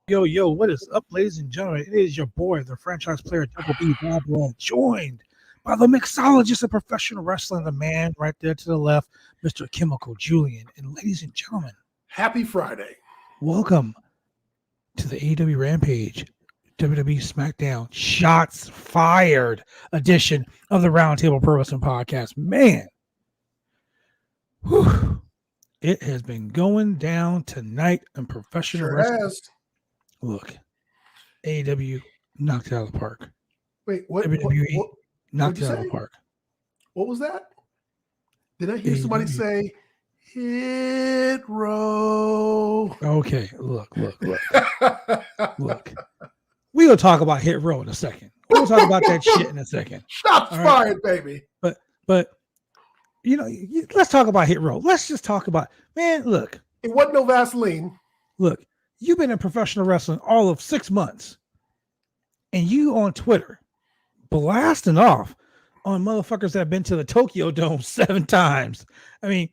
Yo, what is up, ladies and gentlemen? It is your boy, the franchise player, Double B Bob, joined by the mixologist of professional wrestling, the man right there to the left, Mr. Chemical Julian. And ladies and gentlemen, happy Friday. Welcome to the AEW Rampage, WWE Smackdown Shots Fired edition of the Roundtable Pro Wrestling Podcast. Man, it has been going down tonight in professional wrestling. Has. Look, AEW knocked it out of the park. Wait, what? WWE knocked it out of the park. What was that? Did I hear somebody say Hit Row? Okay, look. Look. We're going to talk about Hit Row in a second. We'll talk about that shit in a second. Shots fired, baby. But you know, let's talk about Hit Row. Let's just talk about, man, look. It wasn't no Vaseline. Look, you've been in professional wrestling all of 6 months, and you on Twitter blasting off on motherfuckers that have been to the Tokyo Dome 7 times. I mean,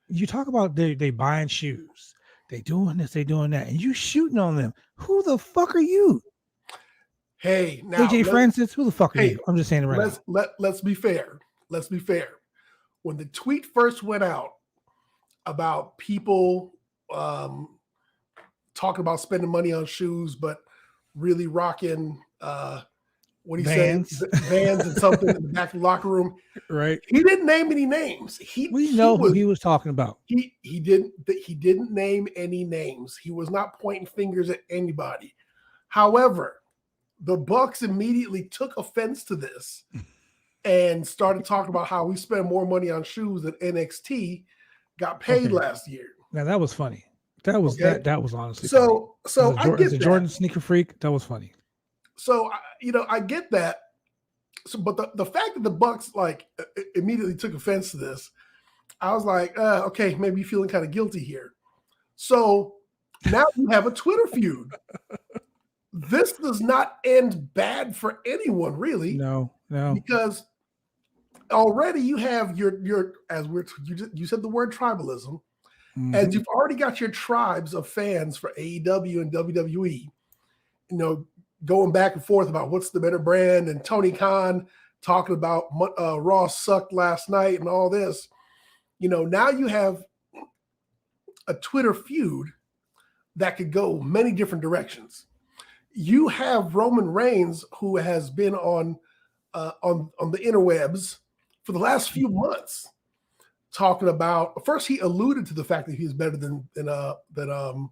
you talk about they buying shoes, they doing this, they doing that, and you shooting on them. Who the fuck are you? Hey, now AJ Francis, who the fuck are you? I'm just saying it right now. Let's be fair. Let's be fair. When the tweet first went out about people talking about spending money on shoes, but really rocking what he said, Vans and something in the back of the locker room. Right. He didn't name any names. We know who he was talking about. He didn't name any names. He was not pointing fingers at anybody. However, the Bucks immediately took offense to this and started talking about how we spend more money on shoes than NXT got paid last year. Now that was funny. That was that was honestly so I get that. Jordan sneaker freak. That was funny. So I get that. So, but the fact that the Bucks immediately took offense to this, I was like, okay, maybe you're feeling kind of guilty here. So now you have a Twitter feud. This does not end bad for anyone, really. No, because already you have your you said the word tribalism. Mm-hmm. And you've already got your tribes of fans for AEW and WWE, going back and forth about what's the better brand, and Tony Khan talking about Raw sucked last night and all this. Now you have a Twitter feud that could go many different directions. You have Roman Reigns, who has been on the interwebs for the last few months, talking about, first he alluded to the fact that he's better than I was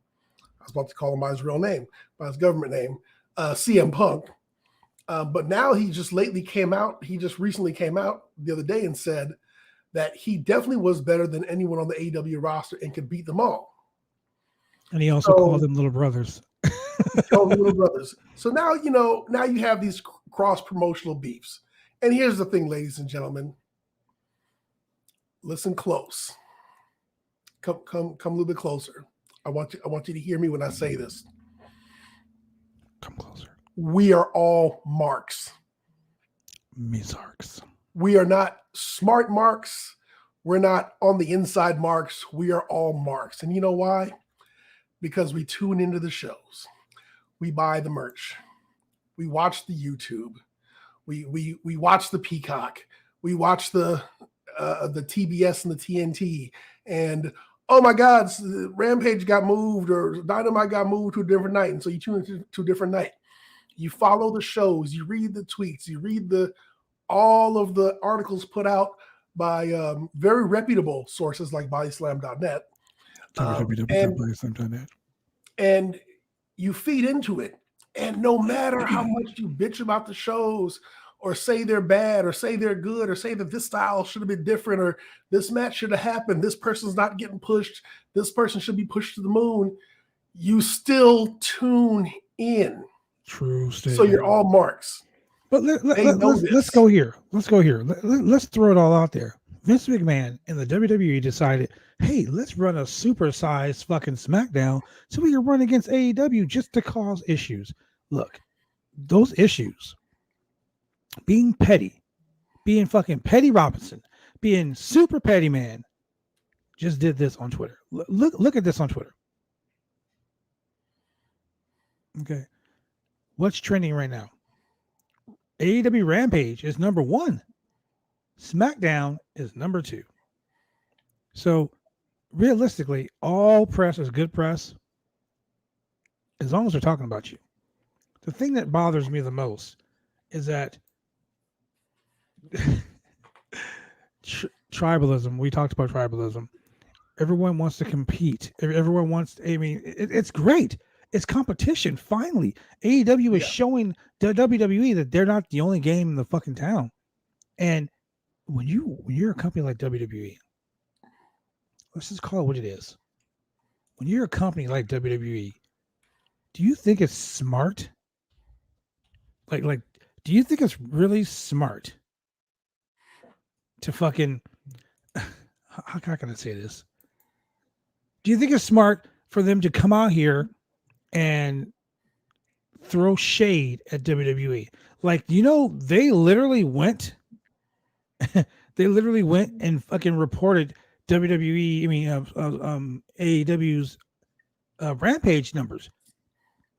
about to call him by his real name, by his government name, CM Punk. But now he just recently came out the other day and said that he definitely was better than anyone on the AEW roster and could beat them all. And he also called them little brothers. So now you have these cross promotional beefs. And here's the thing, ladies and gentlemen. Listen close. Come a little bit closer. I want you to hear me when I say this. Come closer. We are all marks. Mizarks. We are not smart marks. We're not on the inside marks. We are all marks. And you know why? Because we tune into the shows. We buy the merch. We watch the YouTube. We watch the Peacock. We watch the TBS and the TNT, and oh my God, Rampage got moved or Dynamite got moved to a different night, and so you tune into to a different night. You follow the shows, you read the tweets, you read all of the articles put out by very reputable sources like bodyslam.net. And you feed into it, and no matter how much you bitch about the shows, or say they're bad, or say they're good, or say that this style should have been different, or this match should have happened, this person's not getting pushed, this person should be pushed to the moon, you still tune in. True statement. So you're all marks. But let's go here. Let's throw it all out there. Vince McMahon and the WWE decided, hey, let's run a supersized fucking SmackDown so we can run against AEW just to cause issues. Look, those issues, being petty, being fucking Petty Robinson, being super petty man, just did this on Twitter. Look at this on Twitter. Okay. What's trending right now? AEW Rampage is number 1. SmackDown is number 2. So realistically, all press is good press as long as they're talking about you. The thing that bothers me the most is that tribalism. We talked about tribalism. Everyone wants to compete. Everyone wants. It's great. It's competition. Finally, AEW is showing the WWE that they're not the only game in the fucking town. And when you're a company like WWE, let's just call it what it is. When you're a company like WWE, do you think it's smart? Like, do you think it's really smart to fucking? How can I say this? Do you think it's smart for them to come out here and throw shade at WWE? Like, they literally went and fucking reported WWE, AEW's Rampage numbers,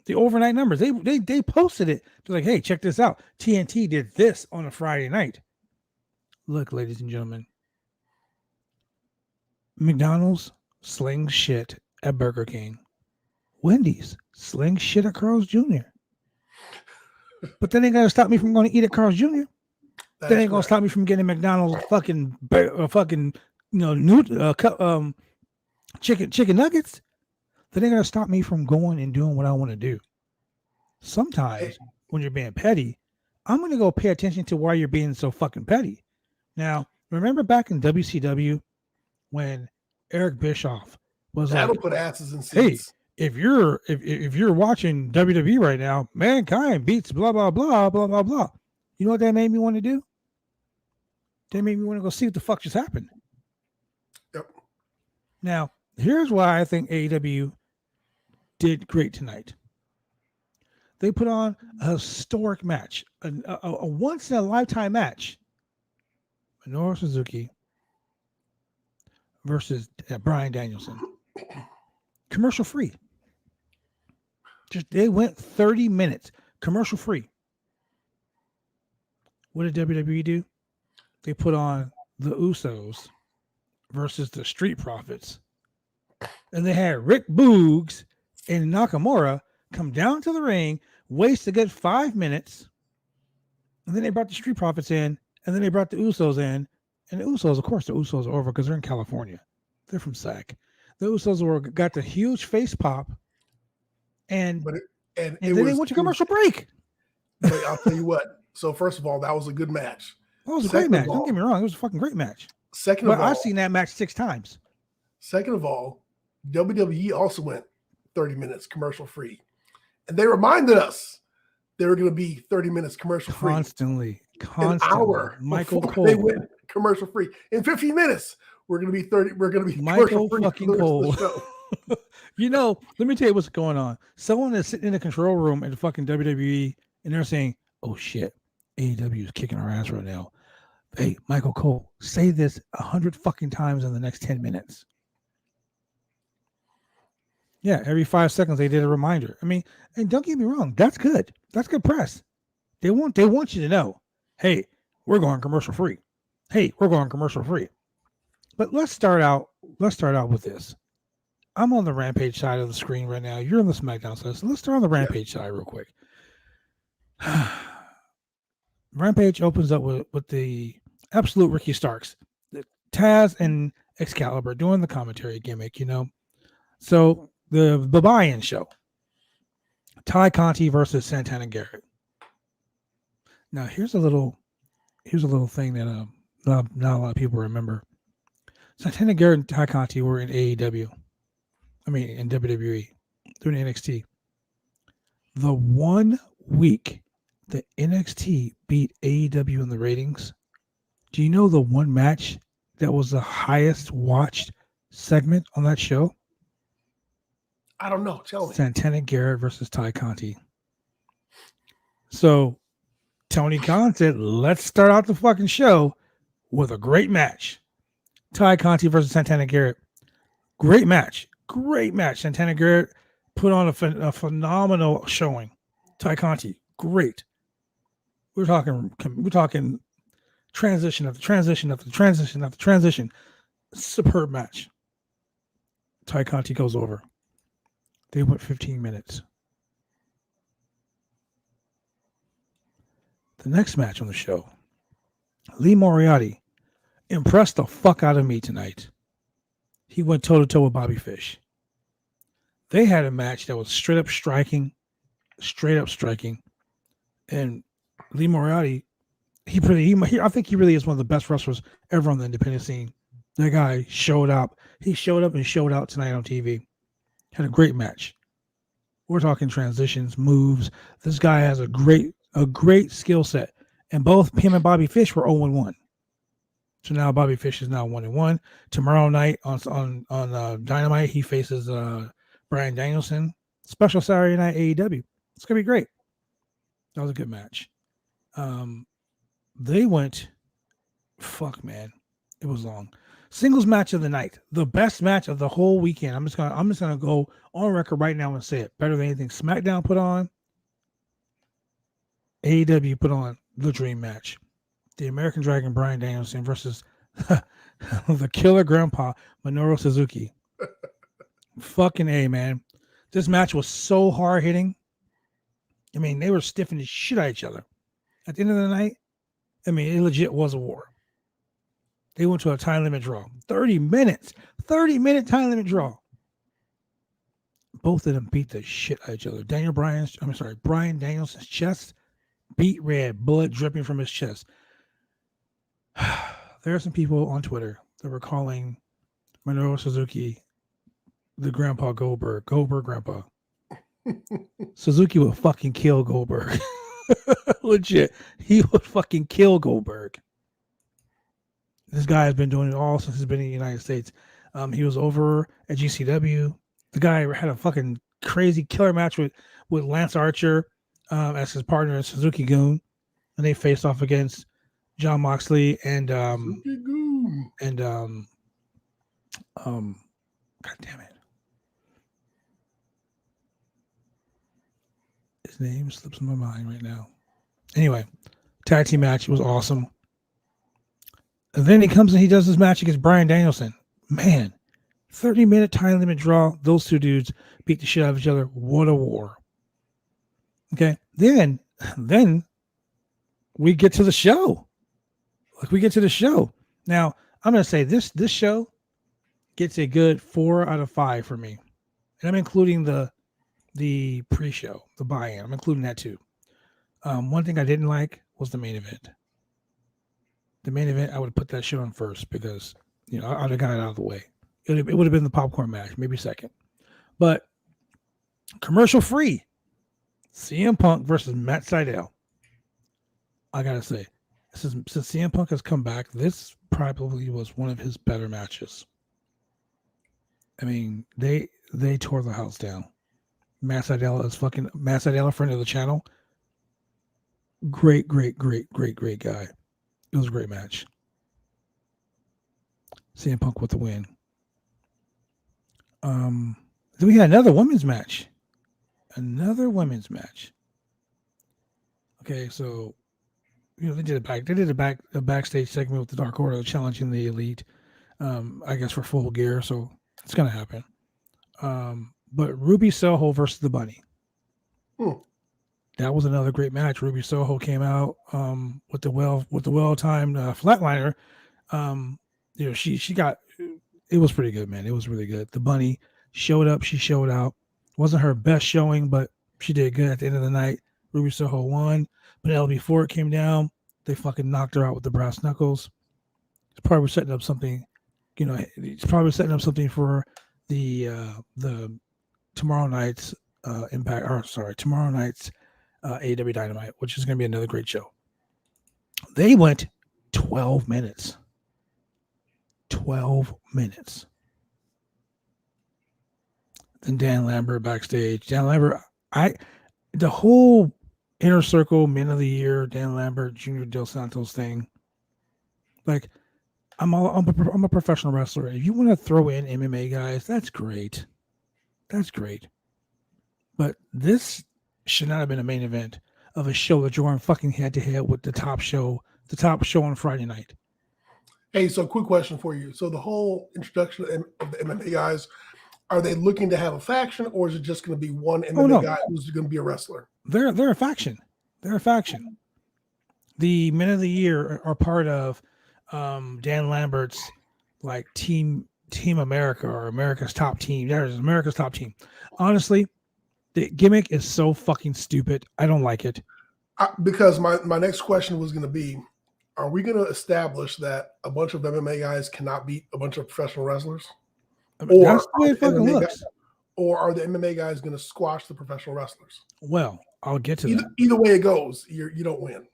the overnight numbers. They posted it. They're like, hey, check this out. TNT did this on a Friday night. Look, ladies and gentlemen, McDonald's sling shit at Burger King. Wendy's sling shit at Carl's Jr. But that ain't gonna stop me from going to eat at Carl's Jr. That ain't gonna stop me from getting McDonald's fucking chicken nuggets. That ain't gonna stop me from going and doing what I want to do. Sometimes when you're being petty, I'm gonna go pay attention to why you're being so fucking petty. Now, remember back in WCW when Eric Bischoff was that'll put asses in seats. Hey, if you're watching WWE right now, Mankind beats blah blah blah blah blah blah. You know what that made me want to do? That made me want to go see what the fuck just happened. Yep. Now, here's why I think AEW did great tonight. They put on a historic match, a once in a lifetime match. Minoru Suzuki versus Bryan Danielson. Commercial free. They went 30 minutes commercial free. What did WWE do? They put on the Usos versus the Street Profits. And they had Rick Boogs and Nakamura come down to the ring, waste a good 5 minutes. And then they brought the Street Profits in, and then they brought the Usos in. And the Usos, of course, the Usos are over because they're in California. They're from SAC. The Usos got the huge face pop, and then they went to commercial break. But I'll tell you what. So first of all, that was a good match. That was a great match. Don't get me wrong. It was a fucking great match. But I've seen that match 6 times. Second of all, WWE also went 30 minutes commercial free. And they reminded us they were going to be 30 minutes commercial free. Constantly. An hour Michael Cole. They went commercial free. In 15 minutes, we're going to be 30. We're going to be Michael commercial free. Fucking Cole. Let me tell you what's going on. Someone is sitting in the control room at the fucking WWE and they're saying, oh shit, AEW is kicking our ass right now. Hey, Michael Cole, say this 100 fucking times in the next 10 minutes. Yeah, every 5 seconds they did a reminder. I mean, and don't get me wrong, that's good. That's good press. They want you to know, hey, we're going commercial free. Hey, we're going commercial free. But let's start out with this. I'm on the Rampage side of the screen right now. You're on the SmackDown side. So let's start on the Rampage side real quick. Rampage opens up with the absolute Ricky Starks, Taz and Excalibur doing the commentary gimmick, So the buy-in show, Ty Conte versus Santana Garrett. Now here's a little thing that not a lot of people remember. Santana Garrett and Ty Conte were in AEW. In WWE, doing NXT. The 1 week that NXT beat AEW in the ratings, do you know the one match that was the highest watched segment on that show? I don't know. Tell me. Santana Garrett versus Ty Conte. So Tony Khan said, let's start out the fucking show with a great match. Ty Conte versus Santana Garrett. Great match. Santana Garrett put on a phenomenal showing. Ty Conte, great. We're talking transition after transition after transition after transition. Superb match. Ty Conte goes over. They went 15 minutes. The next match on the show, Lee Moriarty impressed the fuck out of me tonight. He went toe-to-toe with Bobby Fish. They had a match that was straight up striking. And Lee Moriarty, I think he really is one of the best wrestlers ever on the independent scene. That guy showed up. He showed up and showed out tonight on TV. Had a great match. We're talking transitions, moves. This guy has a great skill set. And both him and Bobby Fish were 0-1. So now Bobby Fish is now 1-1. Tomorrow night on Dynamite, he faces Bryan Danielson. Special Saturday night AEW. It's gonna be great. That was a good match. They went, fuck man, it was long. Singles match of the night, the best match of the whole weekend. I'm just gonna go on record right now and say it. Better than anything SmackDown put on. AEW put on the dream match. The American Dragon Bryan Danielson versus the Killer Grandpa Minoru Suzuki. Fucking A, man. This match was so hard hitting. I mean, they were stiffing the shit out of each other. At the end of the night, I mean, it legit was a war. They went to a time limit draw. 30 minutes. 30-minute time limit draw. Both of them beat the shit out of each other. Bryan Danielson's chest beat red, blood dripping from his chest. There are some people on Twitter that were calling Minoru Suzuki the Grandpa Goldberg Grandpa. Suzuki would fucking kill Goldberg. Legit. He would fucking kill Goldberg. This guy has been doing it all since he's been in the United States. He was over at GCW. The guy had a fucking crazy killer match with Lance Archer as his partner, Suzuki Goon. And they faced off against John Moxley and God damn it. His name slips in my mind right now. Anyway, tag team match. It was awesome. And then he comes and he does this match against Bryan Danielson. Man, 30-minute time limit draw. Those two dudes beat the shit out of each other. What a war. Okay. Then we get to the show. Now, I'm going to say this show gets a good 4 out of 5 for me. And I'm including the pre-show, the buy-in. I'm including that too. One thing I didn't like was the main event. The main event, I would have put that shit on first because, I'd have got it out of the way. It would have been the popcorn match, maybe second. But commercial free, CM Punk versus Matt Seidel. I got to say, since CM Punk has come back, this probably was one of his better matches. I mean, they tore the house down. Matt Seidel, a friend of the channel. Great guy. It was a great match. CM Punk with the win. Then we had another women's match. Okay, so they did a backstage segment with the Dark Order challenging the Elite. I guess for Full Gear, so it's gonna happen. But Ruby Soho versus the Bunny. That was another great match. Ruby Soho came out with the well-timed flatliner. She got it was pretty good, man. It was really good. The Bunny showed up. She showed out. Wasn't her best showing, but she did good at the end of the night. Ruby Soho won. Penelope Ford came down. They fucking knocked her out with the brass knuckles. It's probably setting up something. It's probably setting up something for the tomorrow night's tomorrow night's AEW Dynamite, which is going to be another great show. They went 12 minutes. 12 minutes. Then Dan Lambert backstage. Dan Lambert, the whole Inner Circle Men of the Year, Dan Lambert, Junior Dos Santos thing. Like, I'm a professional wrestler. If you want to throw in MMA guys, that's great. But this should not have been a main event of a show that you're on fucking head to head with the top show on Friday night. Hey, so quick question for you. So the whole introduction of the MMA guys, are they looking to have a faction, or is it just going to be one MMA guy who's going to be a wrestler? They're a faction. They're a faction. The Men of the Year are part of Dan Lambert's like Team America or America's Top Team. There's America's Top Team. Honestly, the gimmick is so fucking stupid. I don't like it. Because my next question was going to be, are we going to establish that a bunch of MMA guys cannot beat a bunch of professional wrestlers? Or that's the way it fucking looks. Or are the MMA guys going to squash the professional wrestlers? Well, I'll get to that. Either way it goes, you don't win.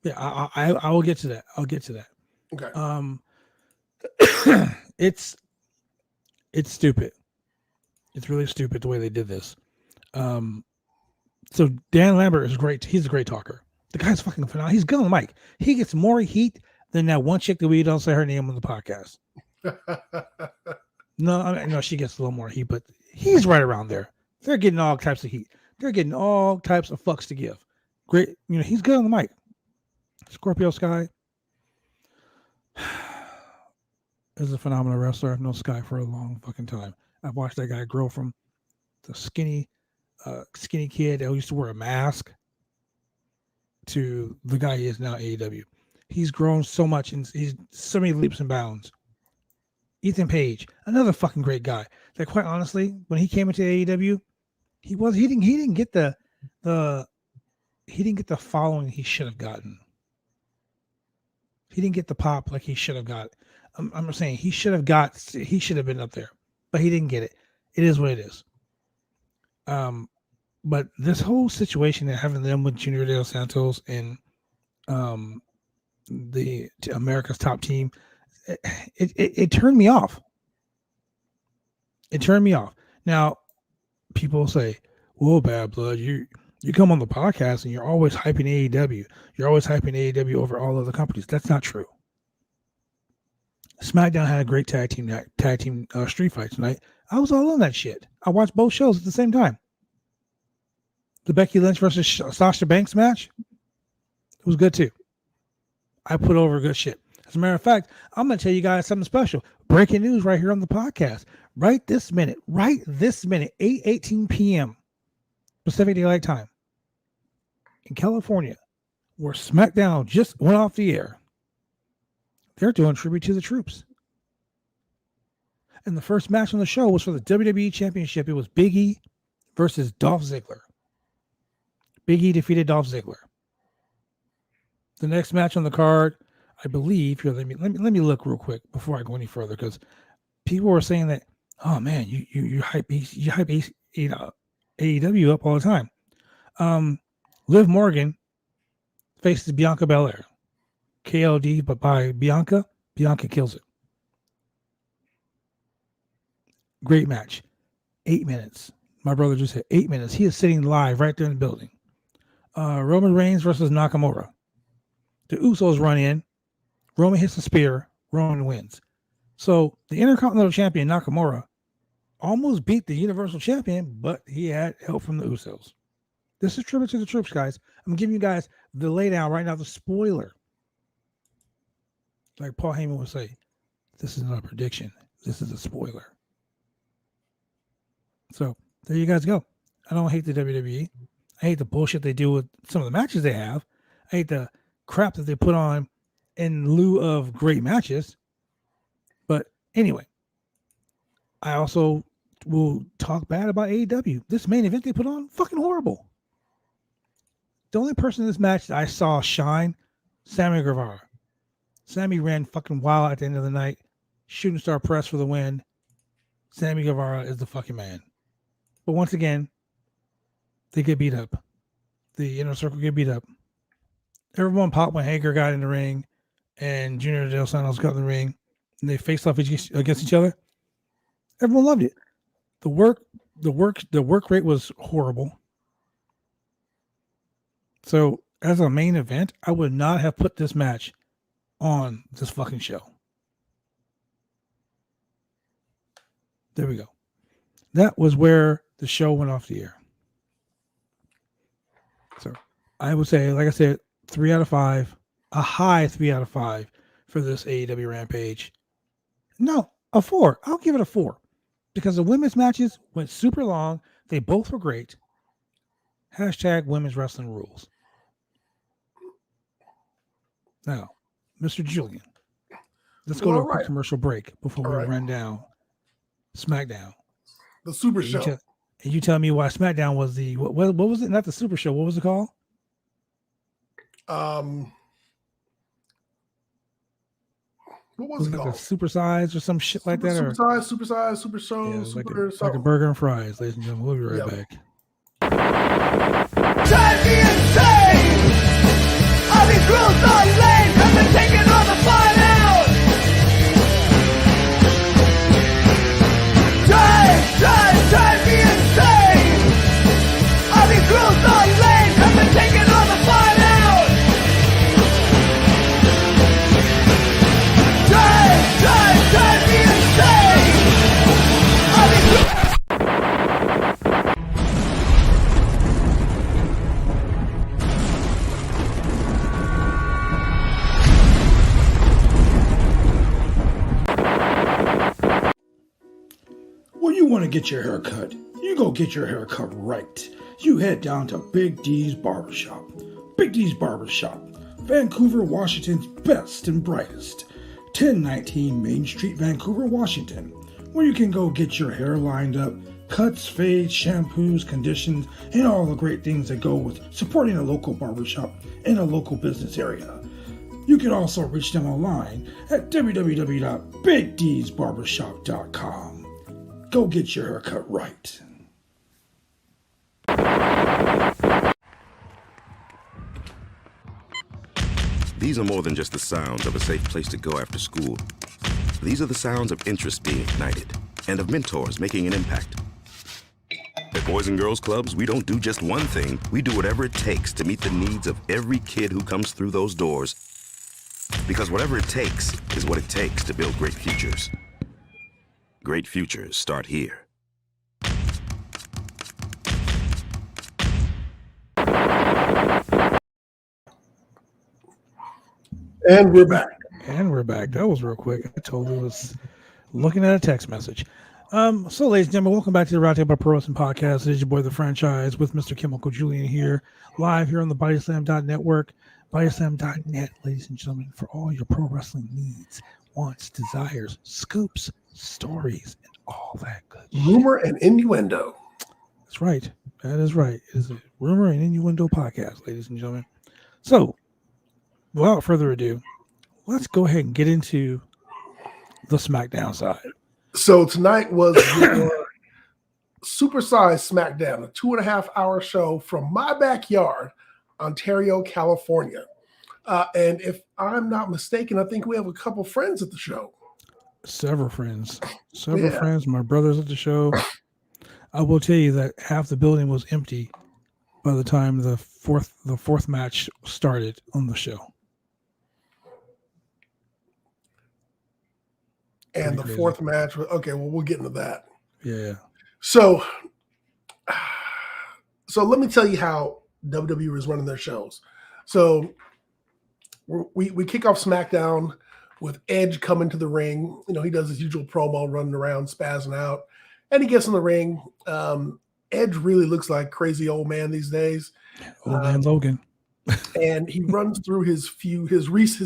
Yeah, I will get to that. I'll get to that. Okay. It's stupid. It's really stupid the way they did this. So Dan Lambert is great. He's a great talker. The guy's fucking phenomenal. He's good on the mic. He gets more heat than that one chick that we don't say her name on the podcast. No, she gets a little more heat, but he's right around there. They're getting all types of heat. They're getting all types of fucks to give. Great. He's good on the mic. Scorpio Sky is a phenomenal wrestler. I've known Sky for a long fucking time. I've watched that guy grow from the skinny kid who used to wear a mask to the guy he is now at AEW. He's grown so much, and he's so many leaps and bounds. Ethan Page, another fucking great guy. That quite honestly, when he came into AEW, he didn't get the following he should have gotten. He didn't get the pop like he should have got. I'm saying he should have been up there, but he didn't get it. It is what it is. But this whole situation that having them with Junior De Los Santos and the America's Top Team, it turned me off. It turned me off. Now, people say, "Well, Bad Blood, you come on the podcast and you're always hyping AEW. You're always hyping AEW over all other companies." That's not true. SmackDown had a great tag team street fight tonight. I was all on that shit. I watched both shows at the same time. The Becky Lynch versus Sasha Banks match, it was good too. I put over good shit. As a matter of fact, I'm going to tell you guys something special. Breaking news right here on the podcast. Right this minute, 8:18 p.m. Pacific Daylight Time in California, where SmackDown just went off the air. They're doing tribute to the troops. And the first match on the show was for the WWE Championship. It was Big E versus Dolph Ziggler. Big E defeated Dolph Ziggler. The next match on the card, I believe, here, let me look real quick before I go any further, because people were saying that, oh man, you hype AEW up all the time. Liv Morgan faces Bianca Belair. KLD, but by Bianca kills it. Great match. 8 minutes. My brother just said 8 minutes. He is sitting live right there in the building. Roman Reigns versus Nakamura. The Usos run in. Roman hits a spear. Roman wins. So the Intercontinental Champion Nakamura almost beat the Universal Champion, but he had help from the Usos. This is tribute to the troops, guys. I'm giving you guys the laydown right now, the spoiler. Like Paul Heyman would say, this is not a prediction. This is a spoiler. So there you guys go. I don't hate the WWE. I hate the bullshit they do with some of the matches they have. I hate the crap that they put on in lieu of great matches. But anyway, I also will talk bad about AEW. This main event they put on, fucking horrible. The only person in this match that I saw shine, Sammy Guevara. Sammy ran fucking wild at the end of the night. Shooting star press for the win. Sammy Guevara is the fucking man. But once again, they get beat up. The Inner Circle get beat up. Everyone popped when Hager got in the ring and Junior De Los Santos got in the ring and they faced off against each other. Everyone loved it. The work rate was horrible. So as a main event, I would not have put this match on this fucking show. There we go. That was where the show went off the air. So I would say, like I said, 3 out of 5, a high 3 out of 5 for this AEW Rampage. No, a 4. I'll give it a 4 because the women's matches went super long. They both were great. Hashtag women's wrestling rules. Now, Mr. Julian, let's go to a quick commercial break before we run down SmackDown. The Super Show. And you tell me why SmackDown was the what was it? Not the Super Show. What was it called? What was it called? Like a Super Size or some shit like that? Super Size, Super Show, yeah, Super like a burger and fries, ladies and gentlemen. We'll be right back. Drive me insane! All these rules are lame, have been taking all the fun out! Drive me insane! All these rules are lame, have been taking all the fun out! Drive me insane! All these you want to get your hair cut, you go get your hair cut right. You head down to Big D's Barbershop. Big D's Barbershop, Vancouver, Washington's best and brightest. 1019 Main Street, Vancouver, Washington, where you can go get your hair lined up, cuts, fades, shampoos, conditions, and all the great things that go with supporting a local barbershop in a local business area. You can also reach them online at www.bigdsbarbershop.com. Go get your haircut right. These are more than just the sounds of a safe place to go after school. These are the sounds of interest being ignited and of mentors making an impact. At Boys and Girls Clubs, we don't do just one thing. We do whatever it takes to meet the needs of every kid who comes through those doors. Because whatever it takes is what it takes to build great futures. Great futures start here. And we're back. That was real quick. I totally was looking at a text message. So, ladies and gentlemen, welcome back to the Roundtable Pro Wrestling Podcast. It is your boy, The Franchise, with Mr. Chemical Julian here, live here on the BodySlam.network, BodySlam.net, ladies and gentlemen, for all your pro wrestling needs, wants, desires, scoops, stories, and all that good rumor and innuendo. That's right. That is right. It is a rumor and innuendo podcast, ladies and gentlemen. So, without further ado, let's go ahead and get into the SmackDown side. So tonight was your supersized SmackDown, a 2.5-hour show from my backyard, Ontario, California. And if I'm not mistaken, I think we have a couple friends at the show. Several friends, my brothers at the show. I will tell you that half the building was empty by the time the fourth match started on the show. And the fourth match, okay, well, we'll get into that. Yeah. So let me tell you how WWE is running their shows. So we kick off SmackDown with Edge coming to the ring. You know, he does his usual promo, running around, spazzing out, and he gets in the ring. Edge really looks like crazy old man these days. Old man Logan. And he runs through his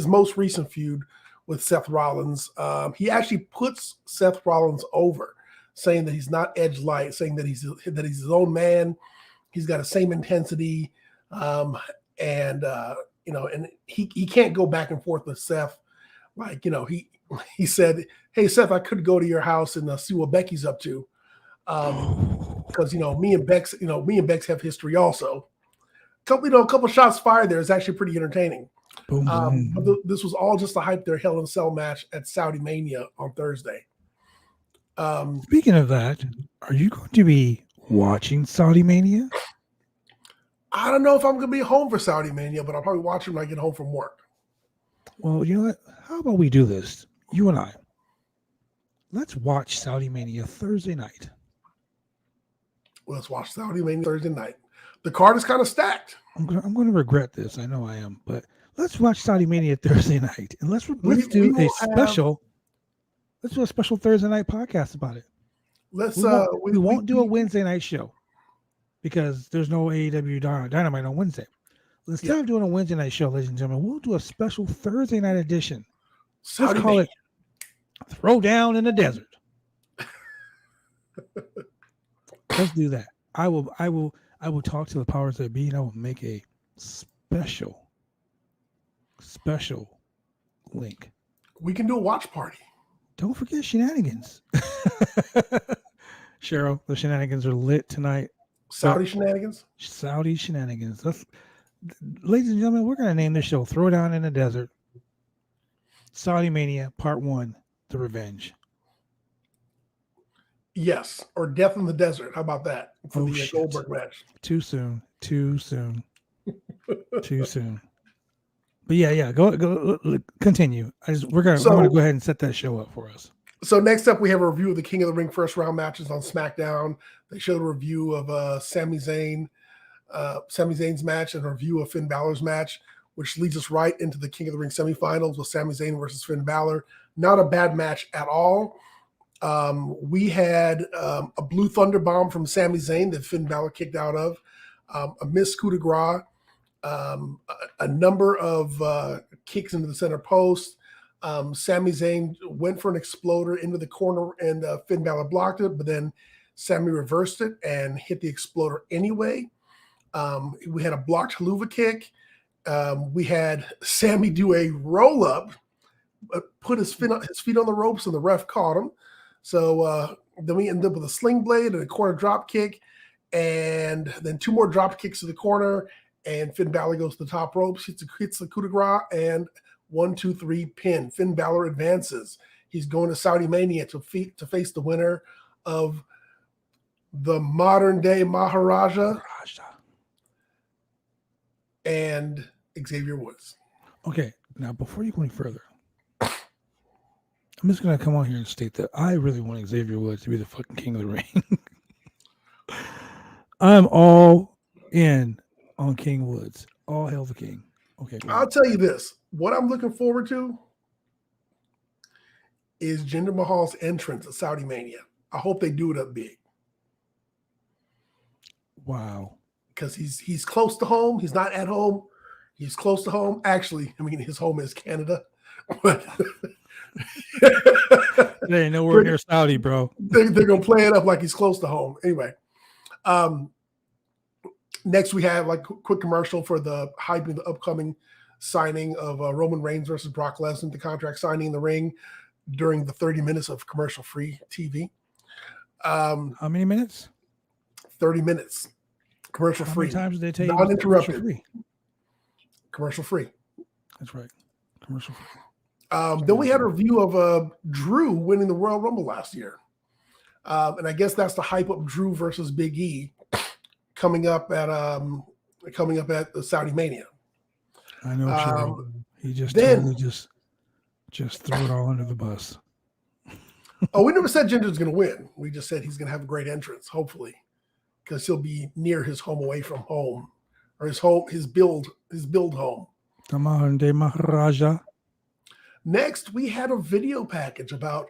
most recent feud with Seth Rollins. He actually puts Seth Rollins over, saying that he's not Edge light, saying that he's his own man. He's got the same intensity, and he can't go back and forth with Seth. Like, you know, he said, "Hey Seth, I could go to your house and see what Becky's up to," because me and Bex have history also. A couple shots fired there is actually pretty entertaining. Boom. This was all just to hype their Hell in a Cell match at Saudi Mania on Thursday. Speaking of that, are you going to be watching Saudi Mania? I don't know if I'm going to be home for Saudi Mania, but I'll probably watch it when I get home from work. Well, you know what? How about we do this? You and I. Let's watch Saudi Mania Thursday night. Let's watch Saudi Mania Thursday night. The card is kind of stacked. I'm going to regret this. I know I am, but let's watch Saudi Mania Thursday night, and let's do a special Thursday night podcast about it. We won't do a Wednesday night show because there's no AEW Dynamite on Wednesday. Instead of doing a Wednesday night show, ladies and gentlemen, we'll do a special Thursday night edition. Let's call it Throwdown in the Desert. Let's do that. I will talk to the powers that be, and I will make a special link. We can do a watch party. Don't forget shenanigans. Cheryl, the shenanigans are lit tonight. Saudi shenanigans? Saudi shenanigans. Ladies and gentlemen, we're going to name this show Throwdown in the Desert. Saudi Mania Part 1, The Revenge. Yes, or Death in the Desert. How about that? For the Goldberg match. Too soon. But yeah. Go continue. We're going to go ahead and set that show up for us. So next up, we have a review of the King of the Ring first round matches on SmackDown. They showed a review of Sami Zayn's match and a review of Finn Balor's match, which leads us right into the King of the Ring semifinals with Sami Zayn versus Finn Balor. Not a bad match at all. We had a Blue Thunder Bomb from Sami Zayn that Finn Balor kicked out of, a missed coup de grace, a number of kicks into the center post. Sami Zayn went for an exploder into the corner and Finn Balor blocked it, but then Sami reversed it and hit the exploder anyway. We had a blocked haluva kick. We had Sami do a roll up, put his feet on the ropes, and the ref caught him. So then we ended up with a sling blade and a corner drop kick, and then 2 more drop kicks to the corner, and Finn Balor goes to the top ropes, hits the coup de grace, and 1, 2, 3 pin. Finn Balor advances. He's going to Saudi Mania to face the winner of the modern day Maharaja and Xavier Woods. Okay, now before you go any further, I'm just going to come on here and state that I really want Xavier Woods to be the fucking King of the Ring. I'm all in on King Woods. All hail the King. Okay, I'll tell you this. What I'm looking forward to is Jinder Mahal's entrance at Saudi Mania. I hope they do it up big. Wow. Because he's close to home. He's not at home. He's close to home. Actually, I mean, his home is Canada. But they ain't nowhere near Saudi, bro. They're going to play it up like he's close to home. Anyway. Next, we have like quick commercial for the hyping the upcoming signing of Roman Reigns versus Brock Lesnar, the contract signing in the ring during the 30 minutes of commercial-free TV. How many minutes? 30 minutes. Commercial-free. How many times did they take? Non-interrupted. Commercial-free. That's right. Commercial-free. Then we had a review of Drew winning the Royal Rumble last year. And I guess that's to hype up Drew versus Big E coming up at the Saudi Mania. I know. He just totally just threw it all under the bus. Oh, we never said Jinder's going to win. We just said he's going to have a great entrance, hopefully, because he'll be near his home away from home, or his build home. Come on, De Maharaja. Next, we had a video package about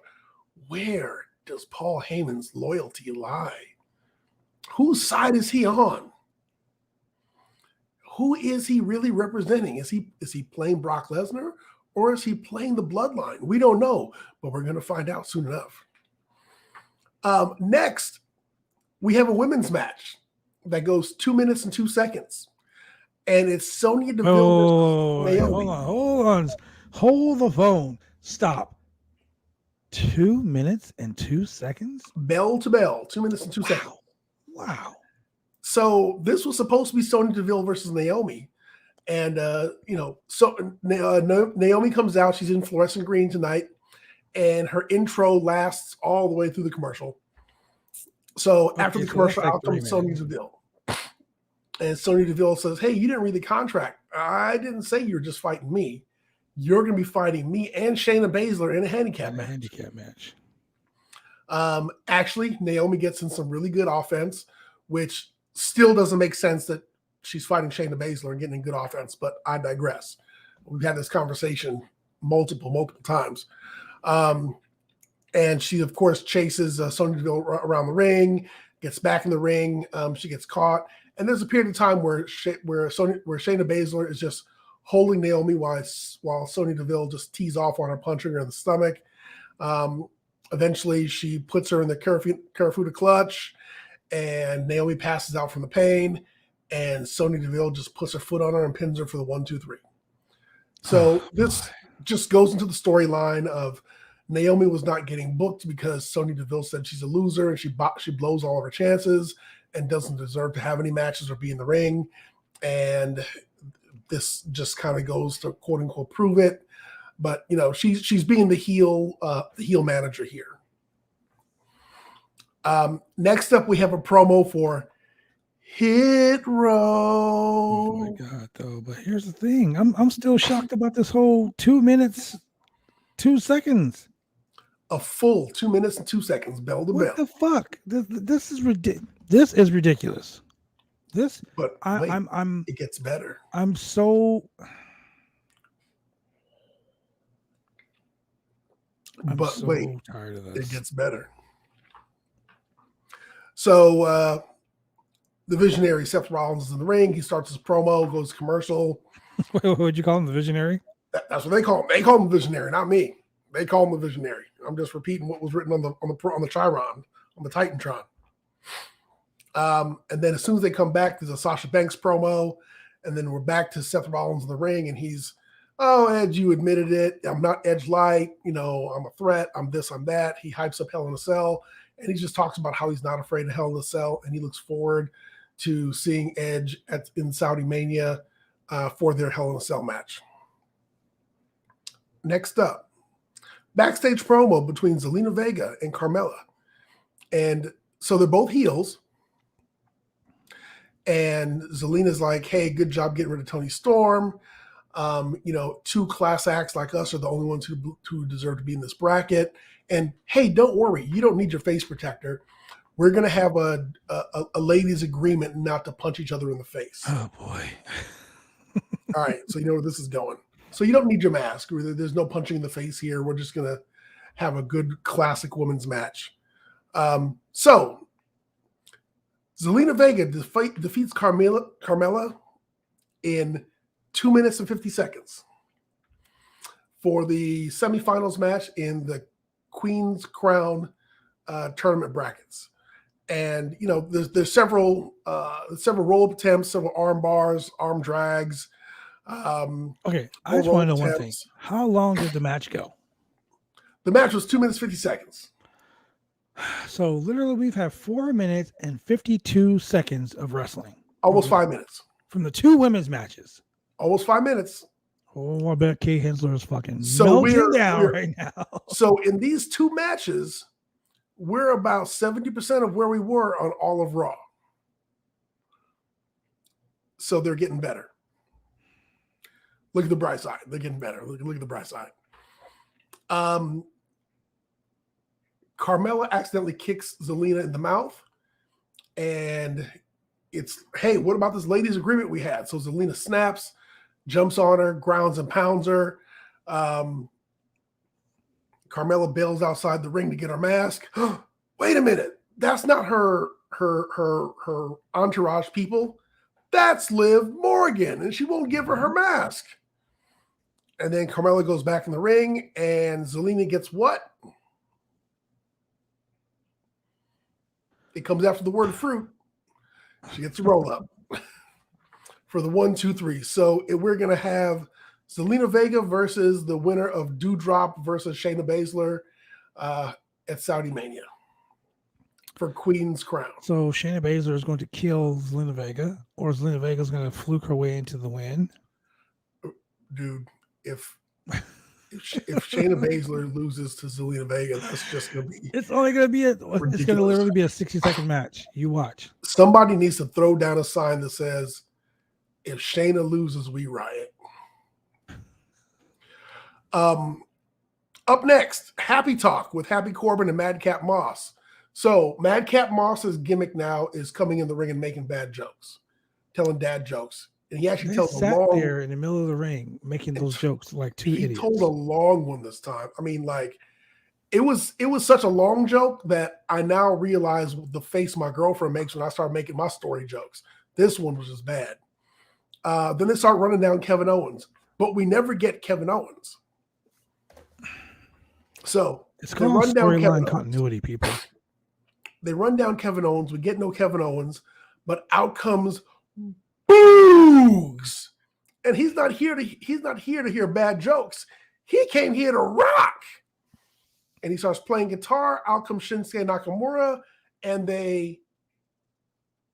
where does Paul Heyman's loyalty lie? Whose side is he on? Who is he really representing? Is he playing Brock Lesnar or is he playing the Bloodline? We don't know, but we're going to find out soon enough. Next, we have a women's match that goes 2 minutes and 2 seconds. And it's Sonya Deville versus Naomi. Hold the phone. Stop. 2 minutes and 2 seconds? Bell to bell. 2 minutes and 2 seconds. Wow. So this was supposed to be Sonya Deville versus Naomi. And, Naomi comes out. She's in fluorescent green tonight. And her intro lasts all the way through the commercial. So after the commercial, out comes Sonya Deville. And Sonya Deville says, hey, you didn't read the contract. I didn't say you were just fighting me. You're going to be fighting me and Shayna Baszler in a handicap match. Actually, Naomi gets in some really good offense, which still doesn't make sense that she's fighting Shayna Baszler and getting good offense, but I digress. We've had this conversation multiple times. And she, of course, chases Sonya Deville around the ring, gets back in the ring. She gets caught. And there's a period of time where Shayna Baszler is just holding Naomi while Sonya Deville just tees off on her, punching her in the stomach. Eventually, she puts her in the Karafuda clutch, and Naomi passes out from the pain, and Sonya Deville just puts her foot on her and pins her for the 1, 2, 3. So this just goes into the storyline of Naomi was not getting booked because Sonya Deville said she's a loser and she blows all of her chances and doesn't deserve to have any matches or be in the ring. And this just kind of goes to quote unquote prove it. But she's being the heel manager here. Next up, we have a promo for Hit Row. Oh my God, though. But here's the thing: I'm still shocked about this whole 2 minutes, 2 seconds. A full 2 minutes and 2 seconds, bell to bell. What the fuck? This is ridiculous. This is ridiculous. But I'm. It gets better. I'm so tired of this. It gets better. So the visionary Seth Rollins is in the ring. He starts his promo, goes commercial. What would you call him? The visionary? That's what they call him. They call him the visionary, not me. They call him the visionary. I'm just repeating what was written on the Chiron, on the Titantron. And then as soon as they come back, there's a Sasha Banks promo, and then we're back to Seth Rollins in the ring, and he's, "Oh, Edge, you admitted it. I'm not Edge light. I'm a threat. I'm this, I'm that." He hypes up Hell in a Cell, and he just talks about how he's not afraid of Hell in a Cell, and he looks forward to seeing Edge in Saudi Mania for their Hell in a Cell match. Next up, backstage promo between Zelena Vega and Carmela. And so they're both heels. And Zelena's like, "Hey, good job getting rid of Toni Storm. 2 class acts like us are the only ones who deserve to be in this bracket. And hey, don't worry, you don't need your face protector. We're going to have a ladies' agreement not to punch each other in the face." Oh boy. All right, so you know where this is going. So you don't need your mask. There's no punching in the face here. We're just going to have a good classic women's match. So Zelena Vega defeats Carmela in 2 minutes and 50 seconds for the semifinals match in the Queen's Crown tournament brackets. And there's several roll-up attempts, several arm bars, arm drags. Okay, I just want to know one thing. How long did the match go? The match was 2 minutes, 50 seconds. So literally we've had 4 minutes and 52 seconds of wrestling. Almost 5 minutes. From the 2 women's matches. Almost 5 minutes. Oh, I bet Kay Hensler is fucking melting down right now. So in these 2 matches, we're about 70% of where we were on all of Raw. So they're getting better. Look at the bright side. They're getting better. Look at the bright side. Carmela accidentally kicks Zelena in the mouth. And it's, "Hey, what about this ladies' agreement we had?" So Zelena snaps, jumps on her, grounds and pounds her. Carmela bails outside the ring to get her mask. Wait a minute. That's not her entourage people. That's Liv Morgan, and she won't give her her mask. And then Carmela goes back in the ring, and Zelena gets what? It comes after the word fruit. She gets a roll up for the 1, 2, 3. So we're going to have Zelena Vega versus the winner of Doudrop versus Shayna Baszler at Saudi Mania for Queen's Crown. So Shayna Baszler is going to kill Zelena Vega, or Zelena Vega is going to fluke her way into the win. Dude, if Shayna Baszler loses to Zelena Vega, that's just going to be. It's only going to be it's going to literally be a 60-second match. You watch. Somebody needs to throw down a sign that says, "If Shayna loses, we riot." Up next, Happy Talk with Happy Corbin and Madcap Moss. So Madcap Moss's gimmick now is coming in the ring and making bad jokes, telling dad jokes. And he actually tells sat a long there in the middle of the ring making those jokes like two idiots. He told a long one this time. I mean, like it was such a long joke that I now realize the face my girlfriend makes when I start making my story jokes. This one was just bad. Then they start running down Kevin Owens, but we never get Kevin Owens. So it's called storyline continuity, people. They run down Kevin Owens. We get no Kevin Owens, but out comes Boogs, and he's not here to hear bad jokes. He came here to rock, and he starts playing guitar. Out comes Shinsuke Nakamura, and they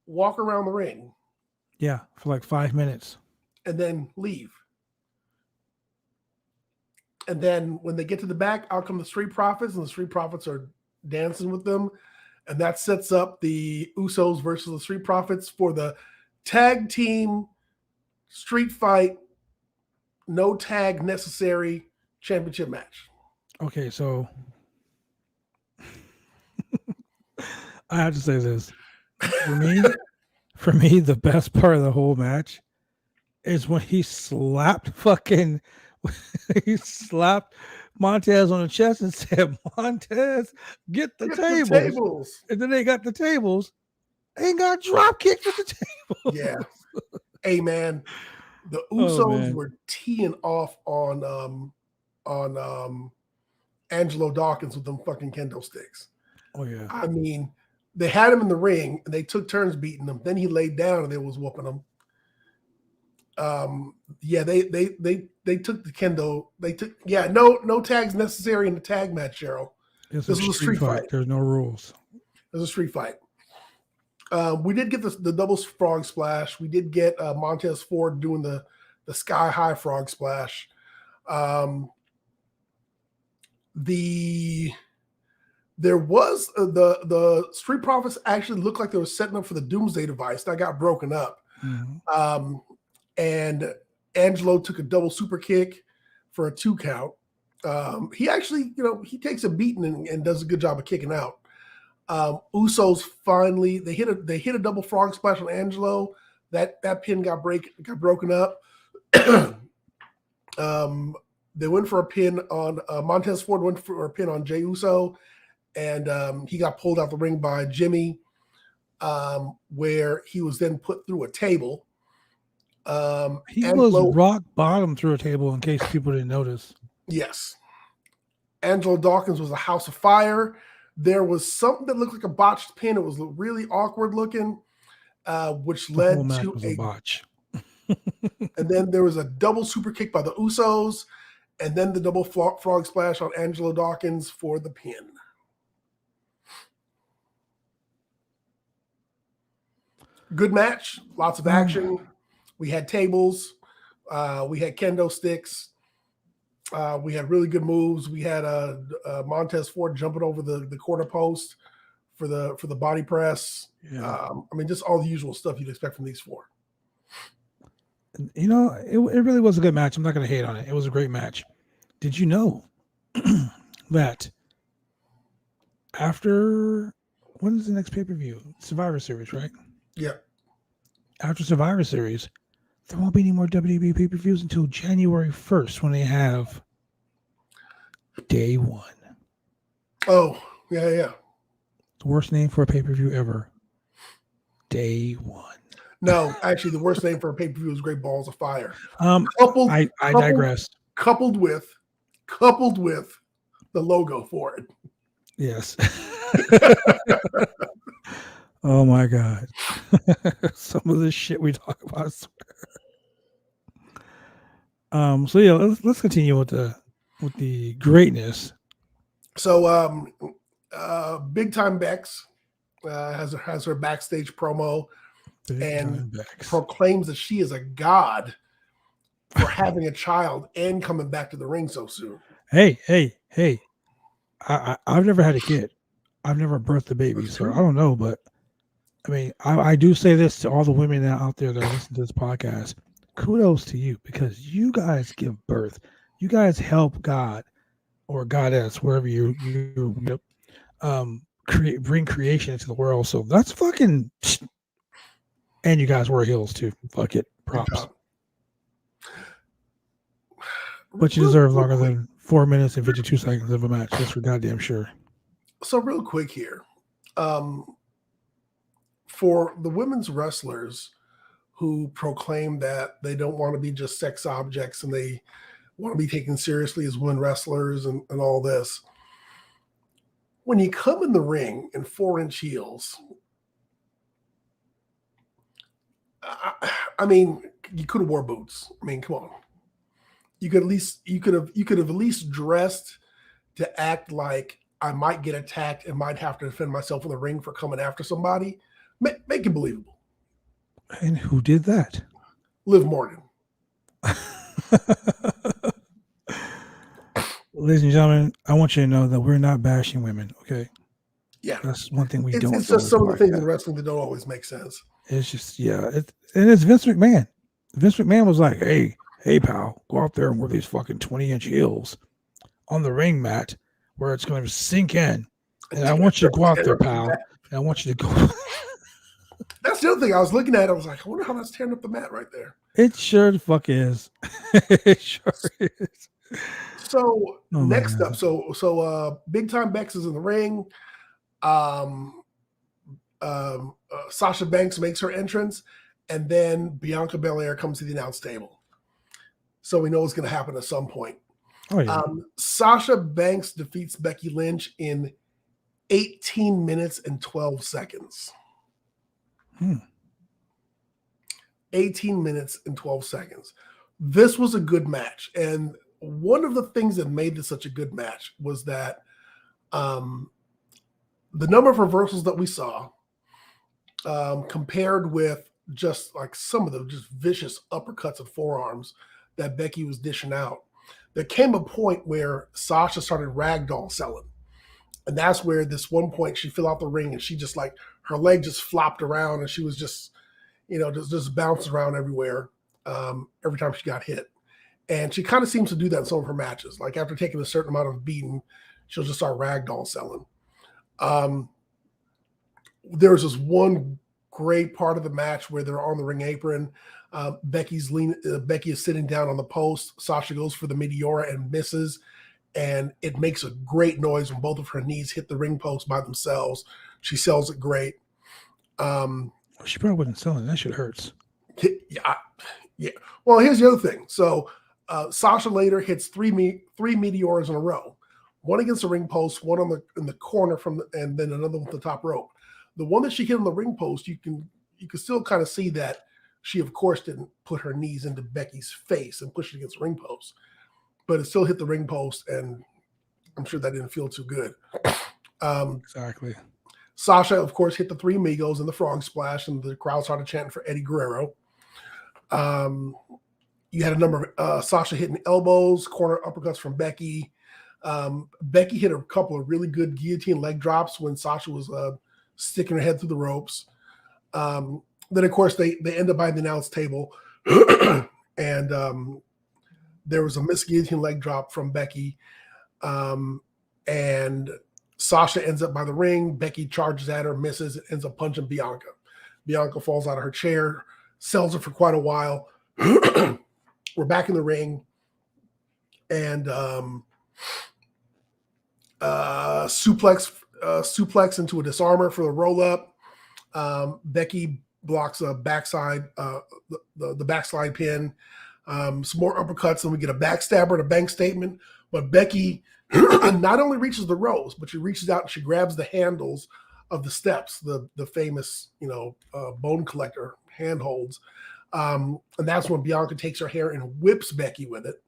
walk around the ring. Yeah, for like 5 minutes, and then leave. And then when they get to the back, out come the Street Profits, and the Street Profits are dancing with them. And that sets up the Usos versus the Street Profits for the tag team street fight, no tag necessary championship match. Okay, so I have to say this. For me, the best part of the whole match is when he slapped Montez on the chest and said, Montez, get the tables. And then they got the tables and got drop kicked with the tables. Yeah. Hey, man, the Usos were teeing off on Angelo Dawkins with them fucking kendo sticks. Oh, yeah. I mean, they had him in the ring and they took turns beating him. Then he laid down and they was whooping him. Yeah, they took the kendo. They took no tags necessary in the tag match, Cheryl. This was a street fight. There's no rules. It was a street fight. We did get the double frog splash. We did get Montez Ford doing the sky high frog splash. There was the Street Profits actually looked like they were setting up for the Doomsday Device that got broken up. Mm-hmm. And Angelo took a double super kick for a 2 count. He actually, he takes a beating and does a good job of kicking out. Usos finally they hit a double frog splash on Angelo. That pin got broken up. They went for a pin on Montez Ford went for a pin on Jey Uso, and he got pulled out the ring by Jimmy, where he was then put through a table. He was rock bottom through a table in case people didn't notice. Yes. Angelo Dawkins was a house of fire. There was something that looked like a botched pin. It was really awkward looking, which led to a botch. And then there was a double super kick by the Usos, and then the double frog splash on Angelo Dawkins for the pin. Good match, lots of action. We had tables, we had kendo sticks, we had really good moves. We had Montez Ford jumping over the corner post for the body press. Yeah. Just all the usual stuff you'd expect from these four. It really was a good match. I'm not going to hate on it. It was a great match. Did you know that after, when is the next pay-per-view? Survivor Series, right? Yeah. After Survivor Series, there won't be any more WWE pay-per-views until January 1st when they have Day One. Oh, yeah. The worst name for a pay-per-view ever. Day One. No, actually, the worst name for a pay-per-view is Great Balls of Fire. I digress. Coupled with the logo for it. Yes. Oh my God. Some of the shit we talk about, I swear. So yeah, let's continue with the greatness. So Big Time Bex has her backstage promo and proclaims that she is a god for having a child and coming back to the ring so soon. Hey. I've never had a kid. I've never birthed a baby, so I don't know, but I mean, I do say this to all the women out there that listen to this podcast. Kudos to you, because you guys give birth. You guys help God or goddess, wherever you bring creation into the world. So that's fucking. And you guys wear heels too. Fuck it. Props. But you deserve longer than 4 minutes and 52 seconds of a match. That's for goddamn sure. So real quick here, for the women's wrestlers who proclaim that they don't want to be just sex objects and they want to be taken seriously as women wrestlers and all this, when you come in the ring in 4-inch heels, I mean, you could have wore boots. I mean, come on. You could have at least dressed to act like I might get attacked and might have to defend myself in the ring for coming after somebody. Make it believable. And who did that? Liv Morgan. Ladies and gentlemen, I want you to know that we're not bashing women, okay? Yeah. That's one thing we don't do. It's just some of the things in wrestling that don't always make sense. It's just, yeah. And it's Vince McMahon. Vince McMahon was like, hey, pal, go out there and wear these fucking 20-inch heels on the ring mat where it's going to sink in. And I want you to go out there, pal. And I want you to go. That's the other thing I was looking at. I was like, I wonder how that's tearing up the mat right there. It sure the fuck is. It sure is. So next up, so Big Time Bex is in the ring. Sasha Banks makes her entrance, and then Bianca Belair comes to the announce table. So we know it's going to happen at some point. Oh, yeah. Sasha Banks defeats Becky Lynch in 18 minutes and 12 seconds. 18 minutes and 12 seconds. This was a good match. And one of the things that made this such a good match was that the number of reversals that we saw compared with just like some of the just vicious uppercuts and forearms that Becky was dishing out, there came a point where Sasha started ragdoll selling. And that's where this one point she fell out the ring and she just like, her leg just flopped around and she was just, just bouncing around everywhere every time she got hit. And she kind of seems to do that in some of her matches. Like after taking a certain amount of beating, she'll just start ragdoll selling. There's this one great part of the match where they're on the ring apron. Becky is sitting down on the post. Sasha goes for the Meteora and misses. And it makes a great noise when both of her knees hit the ring post by themselves. She sells it great. She probably wasn't selling. That shit hurts. Yeah. Well, here's the other thing. So Sasha later hits three Meteoras in a row. One against the ring post, one in the corner and then another with the top rope. The one that she hit on the ring post, you can still kind of see that she, of course, didn't put her knees into Becky's face and push it against the ring post, but it still hit the ring post, and I'm sure that didn't feel too good. Exactly. Sasha, of course, hit the three amigos and the frog splash, and the crowd started chanting for Eddie Guerrero. You had a number of Sasha hitting elbows, corner uppercuts from Becky. Becky hit a couple of really good guillotine leg drops when Sasha was sticking her head through the ropes. Then, of course, they end up by the announce table, and there was a missed guillotine leg drop from Becky, and Sasha ends up by the ring. Becky charges at her, misses, ends up punching Bianca. Bianca falls out of her chair, sells her for quite a while. We're back in the ring, and suplex into a disarmer for the roll up. Becky blocks a backside, the backslide pin. Some more uppercuts, and we get a backstabber and a bank statement. But Becky not only reaches the ropes, but she reaches out and she grabs the handles of the steps, the famous bone collector handholds. And that's when Bianca takes her hair and whips Becky with it,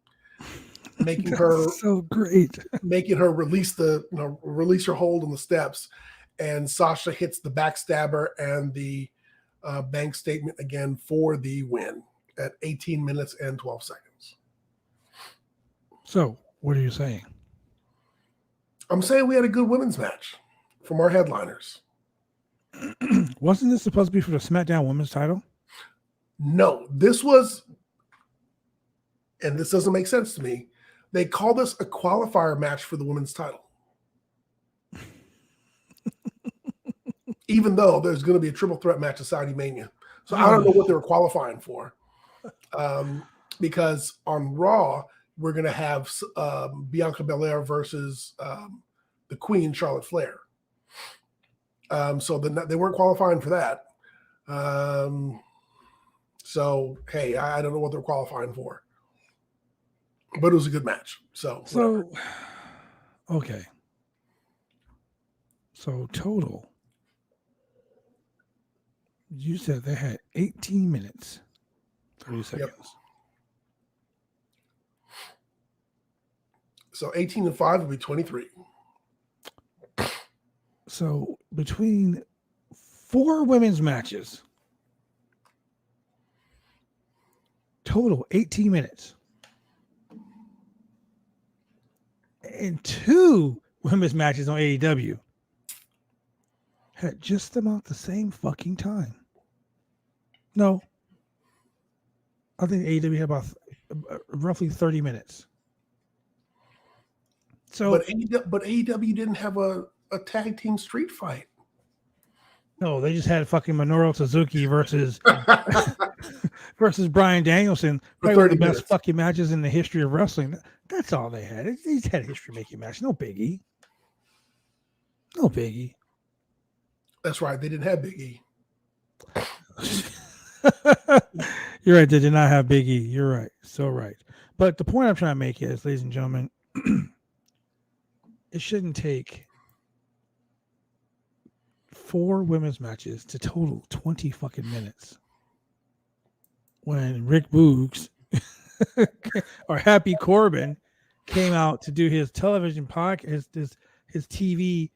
making her so great, making her release her hold on the steps. And Sasha hits the backstabber and the bank statement again for the win at 18 minutes and 12 seconds. So, what are you saying? I'm saying we had a good women's match from our headliners. Wasn't this supposed to be for the SmackDown Women's title? No, this was, and this doesn't make sense to me, they call this a qualifier match for the women's title. even though there's going to be a triple threat match at Saudi Mania. So I don't know what they were qualifying for. Because on Raw, we're going to have Bianca Belair versus the Queen, Charlotte Flair. So they weren't qualifying for that. So, hey, I don't know what they're qualifying for. But it was a good match. So okay. So total, you said they had 18 minutes, 30 seconds. Yep. So 18 and 5 would be 23. So between 4 women's matches, total 18 minutes, and 2 women's matches on AEW had just about the same fucking time. No, I think AEW had about roughly 30 minutes. So, but AEW didn't have a tag team street fight. No, they just had fucking Minoru Suzuki versus Bryan Danielson. Probably one of the best fucking matches in the history of wrestling. That's all they had. They just had a history-making match. No biggie. No biggie. That's right. They didn't have Big E. You're right. They did not have Big E. You're right. So right. But the point I'm trying to make is, ladies and gentlemen, it shouldn't take 4 women's matches to total 20 fucking minutes. When Rick Boogs or Happy Corbin came out to do his television podcast, his TV,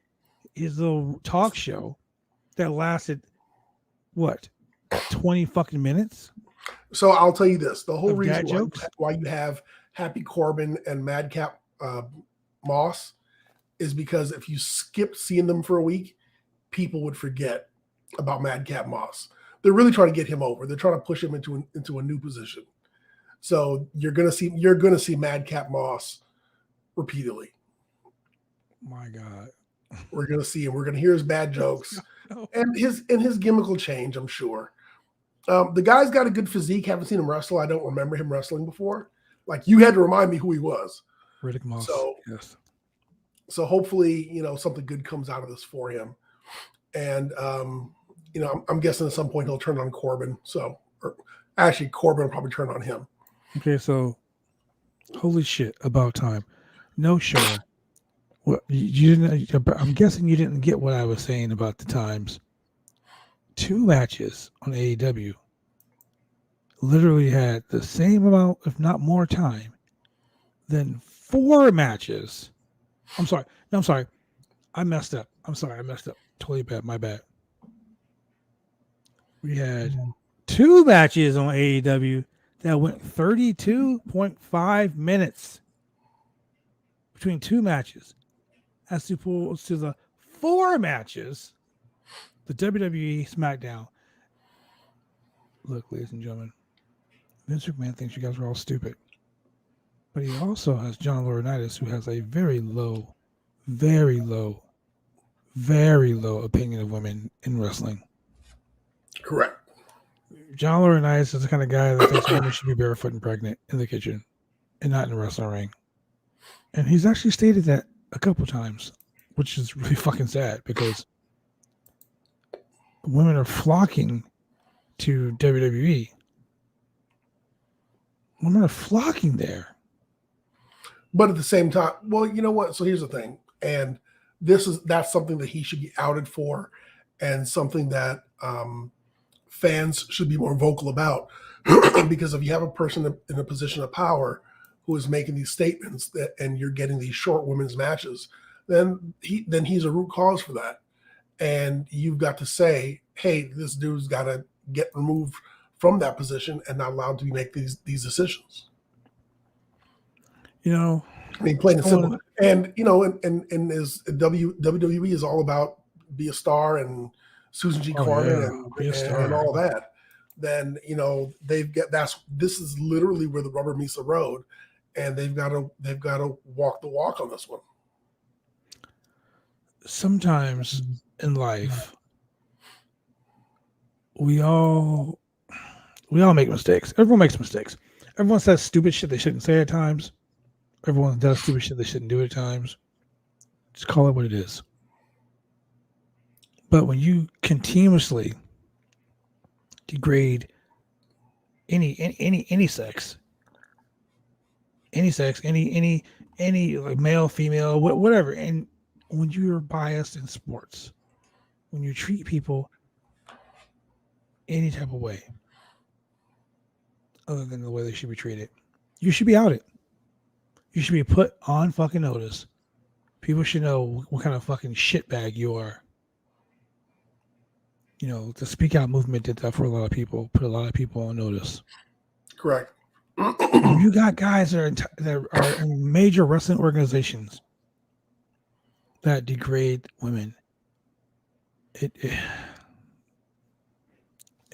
his little talk show that lasted what, 20 fucking minutes? So I'll tell you this: the whole reason why you have Happy Corbin and Madcap Moss is because if you skip seeing them for a week, people would forget about Madcap Moss. They're really trying to get him over. They're trying to push him into a new position. So you're gonna see Madcap Moss repeatedly. My God. We're gonna see him. We're gonna hear his bad jokes. And his gimmick will change, I'm sure. The guy's got a good physique. Haven't seen him wrestle. I don't remember him wrestling before. Like, you had to remind me who he was. Riddick Moss. So, yes. So hopefully, something good comes out of this for him. And, I'm guessing at some point he'll turn on Corbin. So, or actually, Corbin will probably turn on him. Okay, so holy shit, about time. No show. What you didn't? I'm guessing you didn't get what I was saying about the times. 2 matches on AEW literally had the same amount, if not more time, than 4 matches. I'm sorry. I messed up. Totally bad. My bad. We had 2 matches on AEW that went 32.5 minutes between 2 matches, as opposed to the 4 matches, the WWE Smackdown. Look, ladies and gentlemen, Vince McMahon thinks you guys are all stupid, but he also has John Laurinaitis, who has a very low opinion of women in wrestling. Correct. John Laurinaitis is the kind of guy that thinks women should be barefoot and pregnant in the kitchen and not in the wrestling ring. And he's actually stated that a couple times, which is really fucking sad because women are flocking to WWE. Women are flocking there. But at the same time, well, you know what? So here's the thing. And that's something that he should be outed for, and something that fans should be more vocal about. Because if you have a person in a position of power who is making these statements and you're getting these short women's matches, then he's a root cause for that. And you've got to say, hey, this dude's got to get removed from that position and not allowed to make these decisions. I mean, plain and simple. And and as WWE is all about be a star and Susan G. Komen and all that. Then this is literally where the rubber meets the road, and they've got to walk the walk on this one. Sometimes in life, we all make mistakes. Everyone makes mistakes. Everyone says stupid shit they shouldn't say at times. Everyone does stupid shit they shouldn't do at times. Just call it what it is. But when you continuously degrade any sex, any like male, female, whatever, and when you're biased in sports, when you treat people any type of way other than the way they should be treated, you should be outed. You should be put on fucking notice. People should know what kind of fucking shitbag you are. You know, the Speak Out movement did that for a lot of people, put a lot of people on notice. Correct. You got guys that are in major wrestling organizations that degrade women. It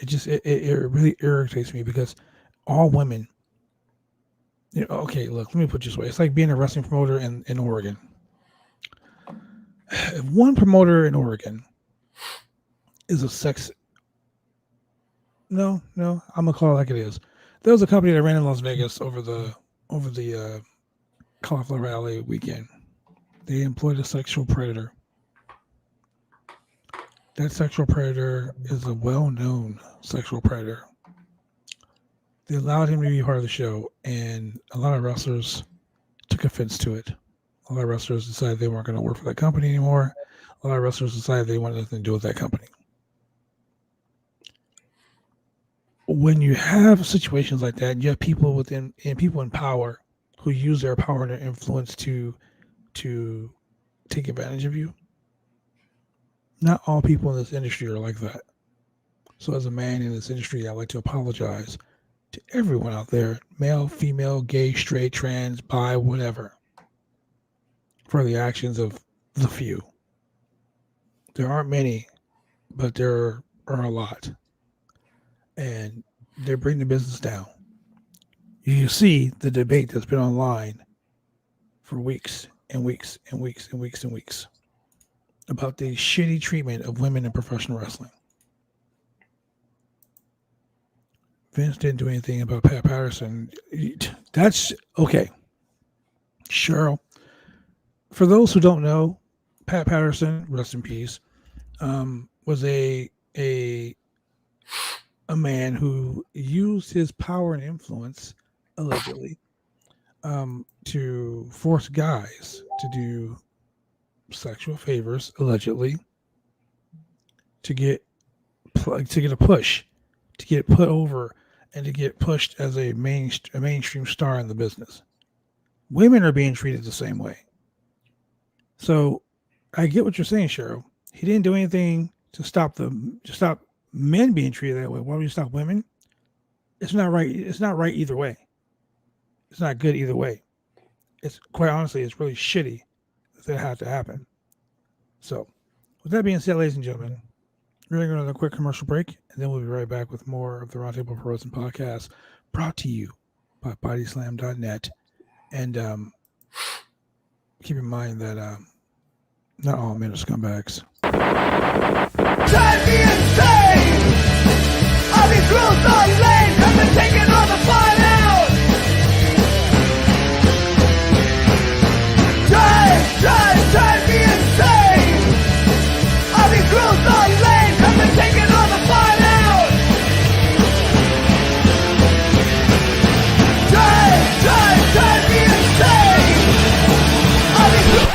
really irritates me because all women, you know, okay, look, let me put it this way. It's like being a wrestling promoter in Oregon. If one promoter in Oregon is a sex, no, I'm gonna call it like it is. There was a company that ran in Las Vegas over the Cauliflower Alley weekend. They employed a sexual predator. That sexual predator is a well-known sexual predator. They allowed him to be part of the show, and a lot of wrestlers took offense to it. A lot of wrestlers decided they weren't going to work for that company anymore. A lot of wrestlers decided they wanted nothing to do with that company. When you have situations like that, you have people people in power who use their power and their influence to take advantage of you. Not all people in this industry are like that. So as a man in this industry, I like to apologize to everyone out there, male, female, gay, straight, trans, bi, whatever, for the actions of the few. There aren't many, but there are a lot. And they bring the business down. You see the debate that's been online for weeks and weeks and weeks and weeks and weeks about the shitty treatment of women in professional wrestling. Vince didn't do anything about Pat Patterson. That's okay. Cheryl. For those who don't know, Pat Patterson, rest in peace, was a man who used his power and influence, allegedly, to force guys to do sexual favors, allegedly, to get a push, to get put over, and to get pushed as a mainstream star in the business. Women are being treated the same way. So I get what you're saying, Cheryl. He didn't do anything to stop men being treated that way. Why would you stop women? It's not right. It's not right either way. It's not good either way. It's quite honestly, it's really shitty that had to happen. So, with that being said, ladies and gentlemen, we're going to go on a quick commercial break, and then we'll be right back with more of the Roundtable Pro Wrestling Podcast, brought to you by bodyslam.net. And keep in mind that not all men are scumbags. Drive me insane! I'll be cruel, so lame, I've been taking all the fun out! Drive me insane! I'll be cruel, so lame, I've been taking all the fun out! Drive me insane! I'll be cruel.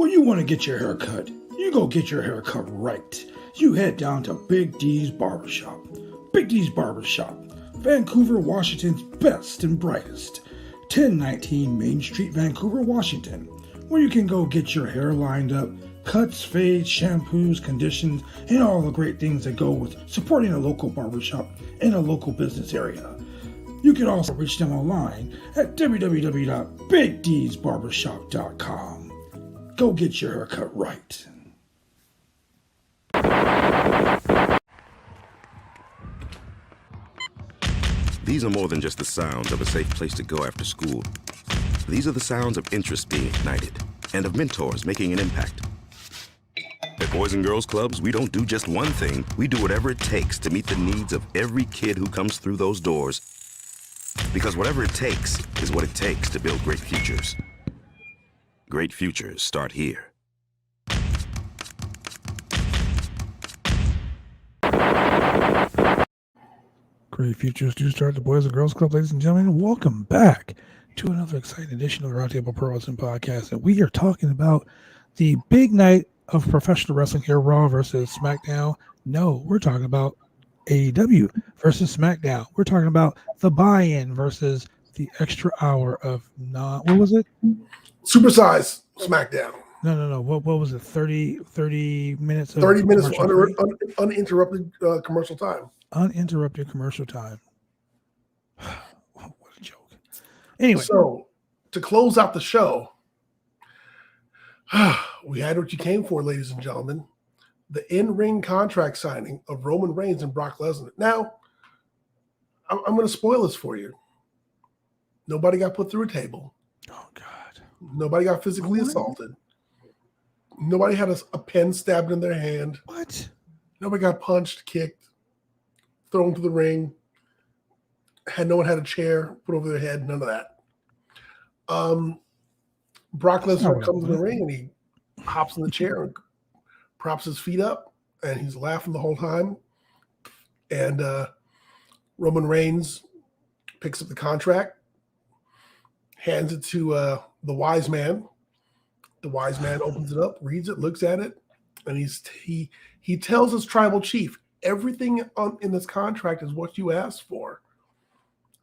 You want to get your hair cut, you go get your hair cut right. You head down to Big D's Barbershop. Big D's Barbershop, Vancouver, Washington's best and brightest. 1019 Main Street, Vancouver, Washington, where you can go get your hair lined up, cuts, fades, shampoos, conditions, and all the great things that go with supporting a local barbershop in a local business area. You can also reach them online at www.bigdsbarbershop.com. Go get your haircut right. These are more than just the sounds of a safe place to go after school. These are the sounds of interest being ignited and of mentors making an impact. At Boys and Girls Clubs, we don't do just one thing. We do whatever it takes to meet the needs of every kid who comes through those doors. Because whatever it takes is what it takes to build great futures. Great futures start here. Great futures do start the Boys and Girls Club, ladies and gentlemen. Welcome back to another exciting edition of the Roundtable Pro Wrestling Podcast. And we are talking about the big night of professional wrestling here, Raw versus SmackDown. No, we're talking about AEW versus SmackDown. We're talking about the buy-in versus the extra hour of what was it? Supersize SmackDown. No. What was it? 30 minutes of 30 minutes of uninterrupted commercial time. Uninterrupted commercial time. What a joke. Anyway. So, to close out the show, we had what you came for, ladies and gentlemen. The in-ring contract signing of Roman Reigns and Brock Lesnar. Now, I'm going to spoil this for you. Nobody got put through a table. Oh, God. Nobody got physically assaulted. Nobody had a pen stabbed in their hand. What? Nobody got punched, kicked, thrown to the ring. No one had a chair put over their head. None of that. Brock Lesnar comes in the ring and he hops in the chair and props his feet up, and he's laughing the whole time. And Roman Reigns picks up the contract, hands it to the wise man. The wise man opens it up, reads it, looks at it, and he tells his tribal chief, everything in this contract is what you asked for,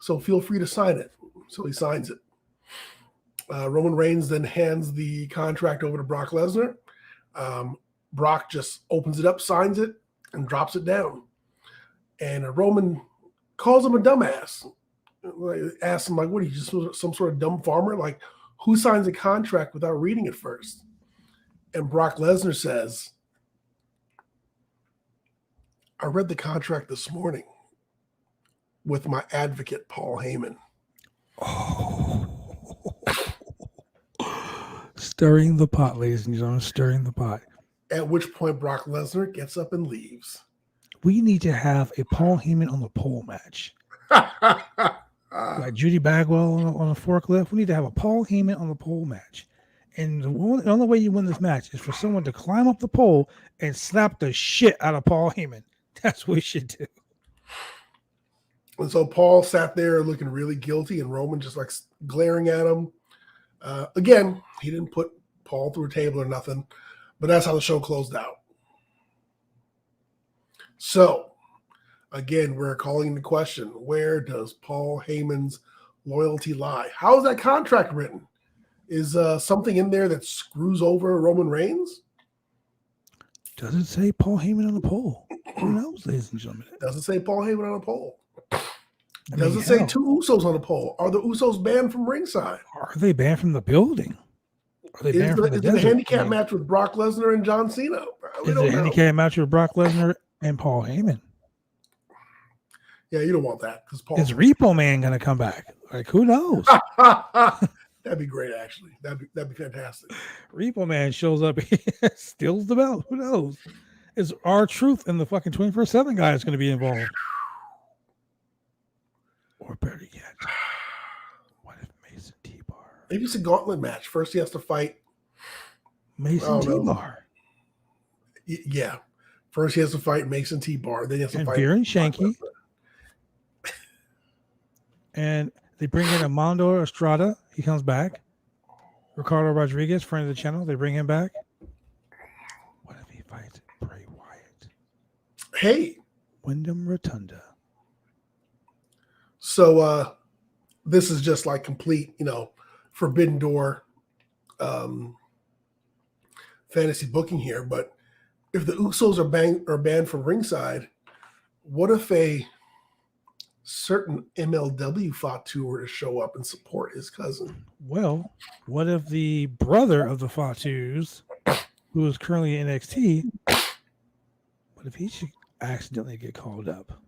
so feel free to sign it. So he signs it. Roman Reigns then hands the contract over to Brock Lesnar. Brock just opens it up, signs it, and drops it down. And Roman calls him a dumbass. Asks him, like, what are you, just some sort of dumb farmer? Like, who signs a contract without reading it first? And Brock Lesnar says, I read the contract this morning with my advocate, Paul Heyman. Oh. Stirring the pot, ladies and gentlemen, stirring the pot. At which point Brock Lesnar gets up and leaves. We need to have a Paul Heyman on the pole match. Like Judy Bagwell on a forklift. We need to have a Paul Heyman on the pole match. And the only way you win this match is for someone to climb up the pole and slap the shit out of Paul Heyman. That's what we should do. And so Paul sat there looking really guilty, and Roman just like glaring at him. Again, he didn't put Paul through a table or nothing, but that's how the show closed out. So, again, we're calling the question, where does Paul Heyman's loyalty lie? How is that contract written? Is something in there that screws over Roman Reigns? Does it say Paul Heyman on the pole? Who knows, ladies and gentlemen? Doesn't say Paul Heyman on a pole. Doesn't say two Usos on the pole. Are the Usos banned from ringside? Are they banned from the building? Are they banned from the desert? Is it a handicap match with Brock Lesnar and John Cena? Is it a handicap match with Brock Lesnar and Paul Heyman? Yeah, you don't want that because Paul. Is Repo Man going to come back? Like, who knows? That'd be great, actually. That'd be fantastic. Repo Man shows up, steals the belt. Who knows? Is R-Truth and the fucking 24/7 guy is going to be involved? Or better yet, what if Mason T-Bar? Maybe it's a gauntlet match. First, he has to fight Mason T-Bar. Yeah. First, he has to fight Mason T-Bar. Then he has to fight Veer and Shanky. And they bring in Armando Estrada. He comes back. Ricardo Rodriguez, friend of the channel. They bring him back. What if he fights Bray Wyatt? Hey. Wyndham Rotunda. So this is just like complete, Forbidden Door fantasy booking here. But if the Usos are banned from ringside, what if a certain MLW Fatu were to show up and support his cousin? Well, what if the brother of the Fatus, who is currently in NXT, what if he should accidentally get called up?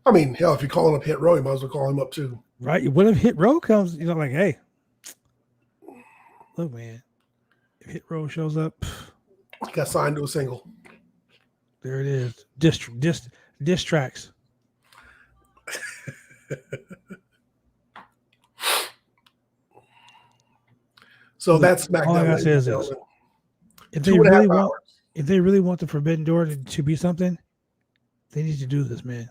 I mean, hell, if you call him up Hit Row, you might as well call him up too. Right? What if Hit Row comes? Like, hey, look, man, if Hit Row shows up, He got signed to a single. there it is. Diss tracks. So that's SmackDown. All I gotta say is this: if they really want the Forbidden Door to be something, they need to do this, man.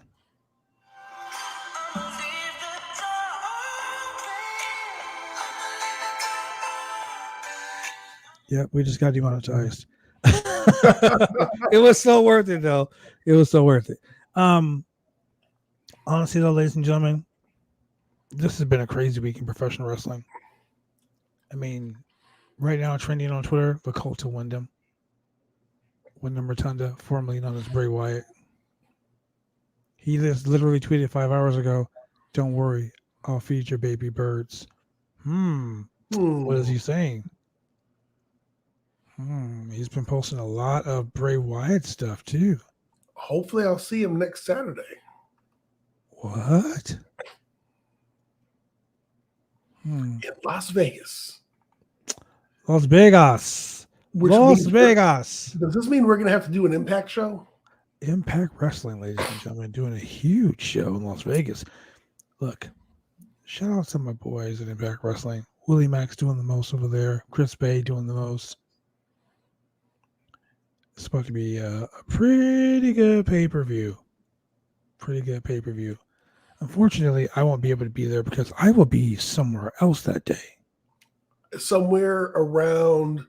Yep, we just got demonetized. It was so worth it, though. It was so worth it. Honestly, though, ladies and gentlemen, this has been a crazy week in professional wrestling. I mean, right now, trending on Twitter, the Cult of Wyndham Rotunda, formerly known as Bray Wyatt. He just literally tweeted 5 hours ago, "Don't worry, I'll feed your baby birds." What is he saying? He's been posting a lot of Bray Wyatt stuff too. Hopefully, I'll see him next Saturday. What? In Las Vegas. Las Vegas. Las Vegas. Does this mean we're going to have to do an Impact show? Impact Wrestling, ladies and gentlemen, doing a huge show in Las Vegas. Look, shout out to my boys at Impact Wrestling. Willie Mack's doing the most over there. Chris Bay doing the most. It's supposed to be a pretty good pay-per-view. Unfortunately, I won't be able to be there because I will be somewhere else that day. Somewhere around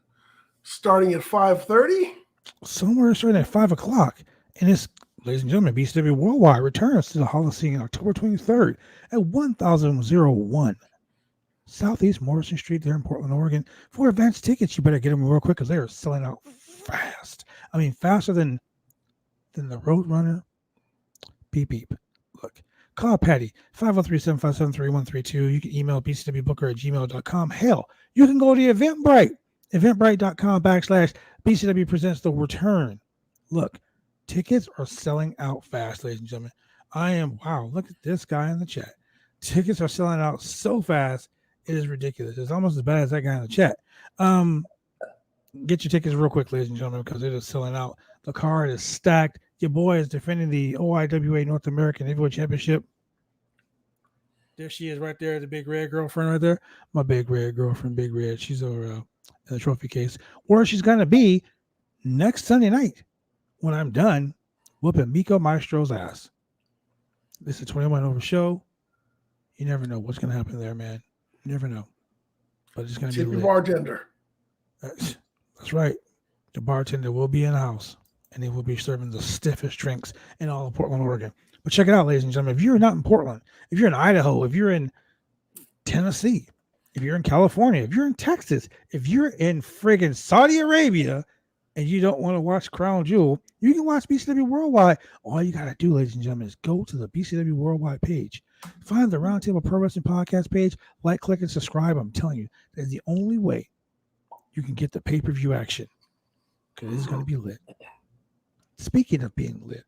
starting at 5:30? Somewhere starting at 5 o'clock. And it's, ladies and gentlemen, BCW Worldwide returns to the Holocene October 23rd at 1001 Southeast Morrison Street there in Portland, Oregon. For advance tickets, you better get them real quick because they are selling out fast. I mean, faster than the Roadrunner. Beep, beep. Look, call Patty, 503-757-3132. You can email bcwbooker@gmail.com. Hell, you can go to Eventbrite, eventbrite.com/BCW presents the return. Look, tickets are selling out fast, ladies and gentlemen. Wow, look at this guy in the chat. Tickets are selling out so fast, it is ridiculous. It's almost as bad as that guy in the chat. Get your tickets real quick, ladies and gentlemen, because it is selling out. The card is stacked. Your boy is defending the OIWA North American Heavyweight Championship. There she is right there, the big red girlfriend right there. My big red girlfriend, Big Red. She's over in the trophy case. Where she's going to be next Sunday night when I'm done whooping Miko Maestro's ass. This is a 21 over show. You never know what's going to happen there, man. You never know. But it's going to be Tip your bartender. That's right. The bartender will be in the house, and he will be serving the stiffest drinks in all of Portland, Oregon. But check it out, ladies and gentlemen. If you're not in Portland, if you're in Idaho, if you're in Tennessee, if you're in California, if you're in Texas, if you're in friggin' Saudi Arabia, and you don't want to watch Crown Jewel, you can watch BCW Worldwide. All you got to do, ladies and gentlemen, is go to the BCW Worldwide page. Find the Roundtable Pro Wrestling Podcast page. Like, click, and subscribe. I'm telling you, that's the only way you can get the pay-per-view action. Because it's going to be lit. Speaking of being lit,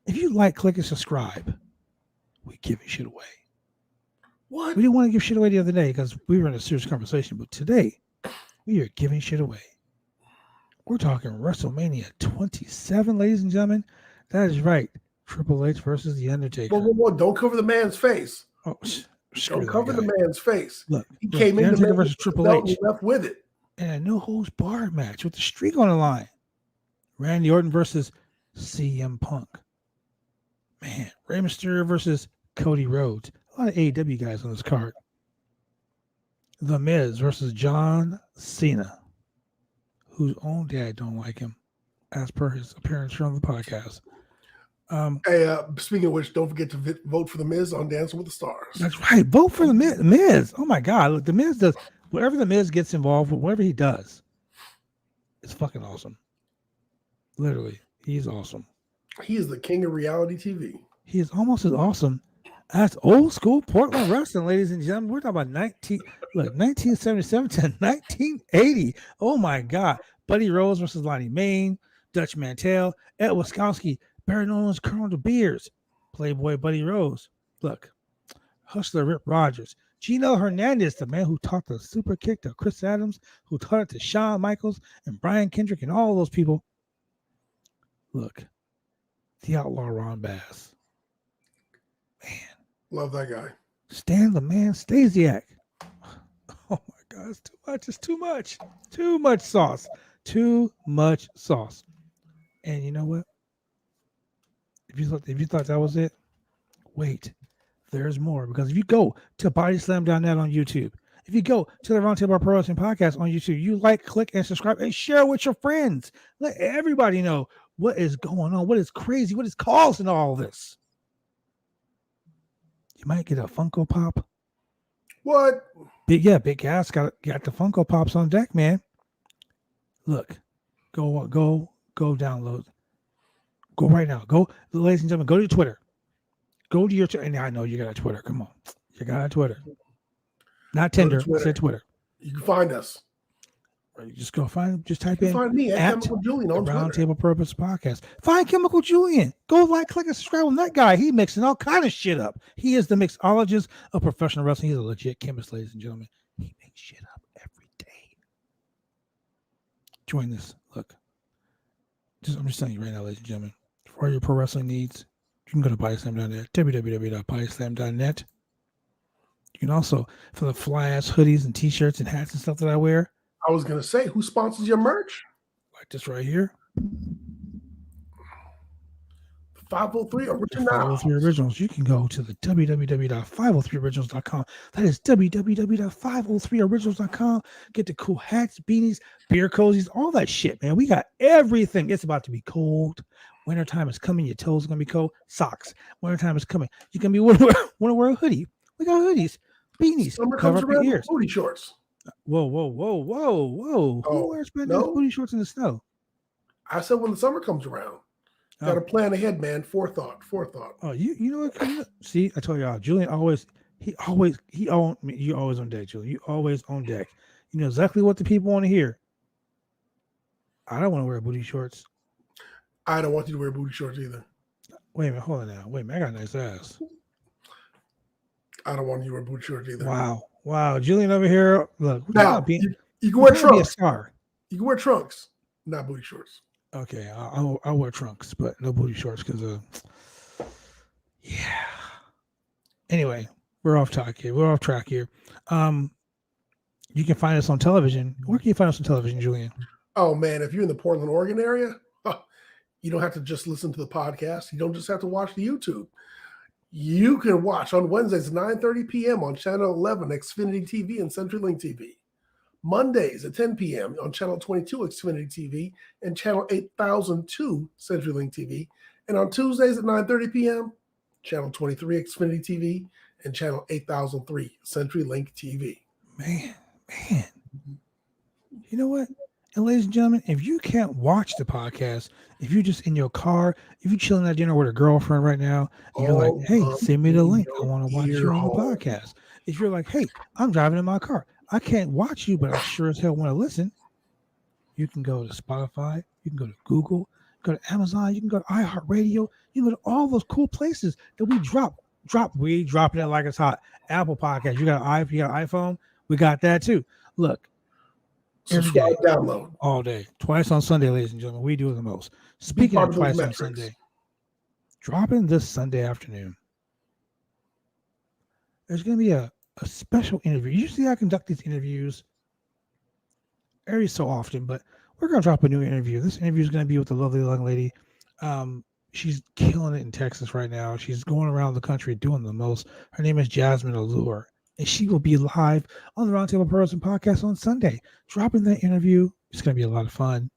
if you like, click, and subscribe, we giving shit away. What? We didn't want to give shit away the other day because we were in a serious conversation, but today we are giving shit away. We're talking WrestleMania 27, ladies and gentlemen. That is right. Triple H versus The Undertaker. Whoa. Don't cover the man's face. Oh, don't cover the man's face. Look, he came in Undertaker versus Triple H. And left with it. And a no-holds-barred match with the streak on the line. Randy Orton versus CM Punk. Man, Rey Mysterio versus Cody Rhodes. A lot of AEW guys on this card. The Miz versus John Cena, whose own dad don't like him, as per his appearance here on the podcast. Hey, speaking of which, don't forget to vote for The Miz on Dancing with the Stars. That's right. Vote for The Miz. Oh, my God. Look, The Miz does whatever The Miz gets involved with, whatever he does, it's fucking awesome. Literally, he's awesome. He is the king of reality TV. He is almost as awesome as old school Portland wrestling, ladies and gentlemen. We're talking about 1977 to 1980. Oh my God. Buddy Rose versus Lonnie Main, Dutch Mantell, Ed Wiskowski, better known as Colonel De Beers. Playboy Buddy Rose. Look, Hustler Rip Rogers. Gino Hernandez, the man who taught the super kick to Chris Adams, who taught it to Shawn Michaels and Brian Kendrick and all those people. Look, the Outlaw Ron Bass. Man. Love that guy. Stan the Man Stasiak. Oh my God, it's too much. It's too much. Too much sauce. Too much sauce. And you know what? If you thought that was it, wait. There's more, because if you go to bodyslam.net on YouTube, if you go to the Roundtable Pro Wrestling Podcast on YouTube, you like, click, and subscribe, and share with your friends. Let everybody know what is going on, what is crazy, what is causing all this. You might get a Funko Pop. What? Big Gas got the Funko Pops on deck, man. Look, go download. Go right now. Go, ladies and gentlemen, go to Twitter. Go to your Twitter. And I know you got a Twitter. Come on. You got a Twitter. Not Tinder. I said Twitter. You can find us. Or you just go type in. Find me at Chemical Julian on Twitter. Roundtable Purpose Podcast. Find Chemical Julian. Go like, click, and subscribe on that guy. He mixing all kind of shit up. He is the mixologist of professional wrestling. He's a legit chemist, ladies and gentlemen. He makes shit up every day. Join this. Look. I'm just telling you right now, ladies and gentlemen. For all your pro wrestling needs, you can go to bodyslam.net, www.bodyslam.net. You can also, for the fly-ass hoodies and t-shirts and hats and stuff that I wear. I was going to say, who sponsors your merch? Like this right here. 503 Originals. 503 Originals. You can go to the www.503originals.com. That is www.503originals.com. Get the cool hats, beanies, beer cozies, all that shit, man. We got everything. It's about to be cold. Wintertime is coming. Your toes are going to be cold. Socks. Wintertime is coming. You can want to wear a hoodie. We got hoodies, beanies. Summer cover comes up your around ears. Booty shorts. Whoa. Who wears booty shorts in the snow? I said when the summer comes around. Got to plan ahead, man. Forethought. Oh, you know what? See, I told y'all, Julian you always on deck, Julian. You always on deck. You know exactly what the people want to hear. I don't want to wear booty shorts. I don't want you to wear booty shorts either. Wait a minute, hold on now. Wait a minute, I got a nice ass. I don't want you to wear booty shorts either. Wow. Julian over here. Look, now you can wear trunks. You can wear trunks, not booty shorts. Okay, I'll wear trunks, but no booty shorts because yeah. Anyway, we're off track here. You can find us on television. Where can you find us on television, Julian? Oh man, if you're in the Portland, Oregon area, you don't have to just listen to the podcast. You don't just have to watch the YouTube. You can watch on Wednesdays at 9:30 p.m. on Channel 11 Xfinity TV and CenturyLink TV. Mondays at 10 p.m. on Channel 22 Xfinity TV and Channel 8002 CenturyLink TV. And on Tuesdays at 9:30 p.m., Channel 23 Xfinity TV and Channel 8003 CenturyLink TV. Man. You know what? And ladies and gentlemen, if you can't watch the podcast, if you're just in your car, if you're chilling at dinner with a girlfriend right now, and you're like, hey, send me the link. I want to watch you on the podcast. If you're like, hey, I'm driving in my car. I can't watch you, but I sure as hell want to listen. You can go to Spotify. You can go to Google. Go to Amazon. You can go to iHeartRadio. You can go to all those cool places that we drop. We dropping it like it's hot. Apple Podcast. You got an iPhone. We got that too. Look. Every day, download all day, twice on Sunday, ladies and gentlemen. We do the most. Speaking of twice on Sunday, dropping this Sunday afternoon, there's going to be a special interview. Usually I conduct these interviews every so often, but we're going to drop a new interview. This interview is going to be with a lovely young lady. She's killing it in Texas right now. She's going around the country doing the most. Her name is Jasmine Allure. And she will be live on the Roundtable Pro Wrestling Podcast on Sunday, dropping that interview. It's going to be a lot of fun.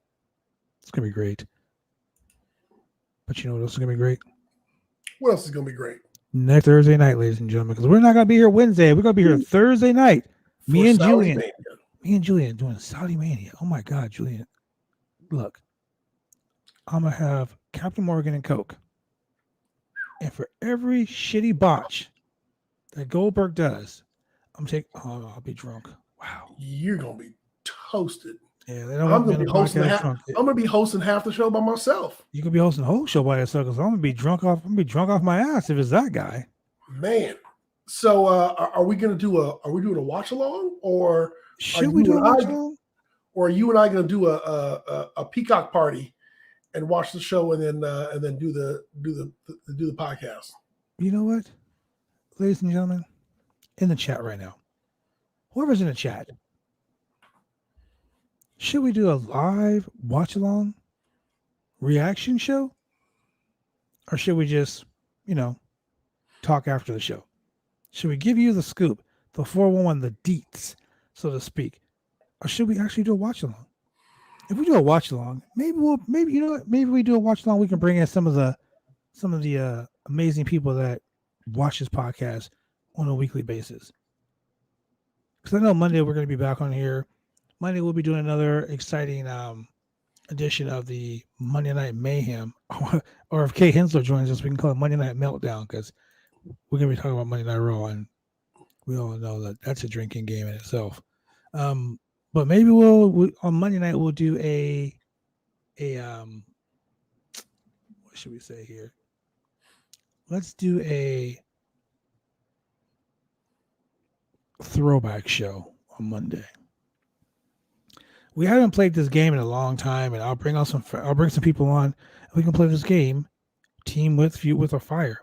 It's going to be great. But you know what else is going to be great? What else is going to be great? Next Thursday night, ladies and gentlemen, because we're not going to be here Wednesday. We're going to be here Thursday night. Me and Julian doing Saudi Mania. Oh, my God, Julian. Look, I'm going to have Captain Morgan and Coke. And for every shitty botch that Goldberg does, I'll be drunk. Wow. You're going to be toasted. Yeah, they don't I'm want me gonna on be the hosting podcast half. drunk. I'm gonna be hosting half the show by myself. You could be hosting the whole show by yourself because I'm gonna be drunk off. I'm gonna be drunk off my ass if it's that guy. Man. So are we gonna do are we doing a watch along, or should we do a watch along? Or are you and I gonna do a peacock party and watch the show and then do the podcast? You know what, ladies and gentlemen, in the chat right now, whoever's in the chat, should we do a live watch along reaction show, or should we just, talk after the show? Should we give you the scoop, the 411, the deets, so to speak, or should we actually do a watch along? If we do a watch along, maybe we do a watch along. We can bring in some of the amazing people that watch this podcast on a weekly basis. Because I know Monday we're going to be back on here. Monday we'll be doing another exciting edition of the Monday Night Mayhem. Or if Kay Hensler joins us, we can call it Monday Night Meltdown, because we're going to be talking about Monday Night Raw, and we all know that that's a drinking game in itself. But maybe we'll on Monday night we'll do a what should we say here? Let's do a throwback show on Monday. We haven't played this game in a long time, and I'll bring some people on, and we can play this game, Team with Feud with or Fire.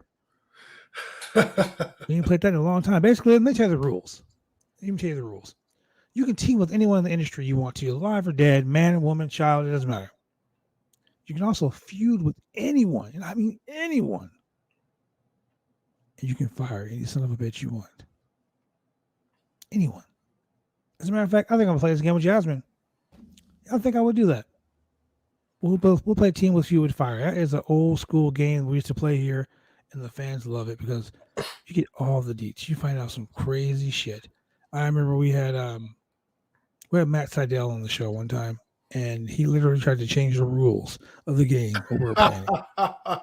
We haven't played that in a long time. Basically, let me tell you the rules. You can team with anyone in the industry you want to, alive or dead, man, woman, child, it doesn't matter. You can also feud with anyone, and I mean anyone. And you can fire any son of a bitch you want. Anyone. As a matter of fact, I think I'm going to play this game with Jasmine. I think I would do that. We'll play Team with Feud with Fire. That is an old school game we used to play here, and the fans love it because you get all the deets. You find out some crazy shit. I remember we had Matt Seidel on the show one time, and he literally tried to change the rules of the game that we were playing.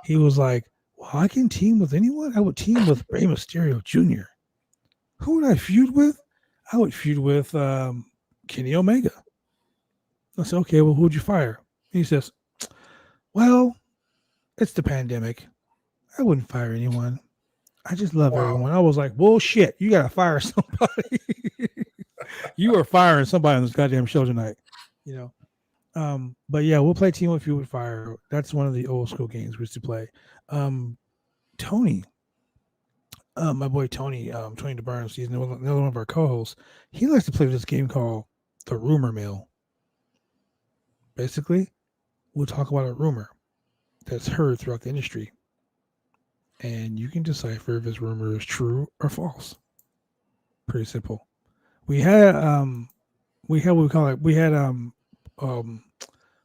He was like, well, I can team with anyone? I would team with Rey Mysterio Jr. Who would I feud with? I would feud with Kenny Omega. I said, okay, well, who would you fire? And he says, well, it's the pandemic. I wouldn't fire anyone. I just love everyone. I was like, bullshit. You got to fire somebody. You are firing somebody on this goddamn show tonight, But yeah, we'll play Team with Feud with Fire. That's one of the old school games we used to play. Tony, my boy Tony, Tony DeBurns, he's another one of our co-hosts. He likes to play this game called the Rumor Mill. Basically, we'll talk about a rumor that's heard throughout the industry, and you can decipher if this rumor is true or false. Pretty simple. We had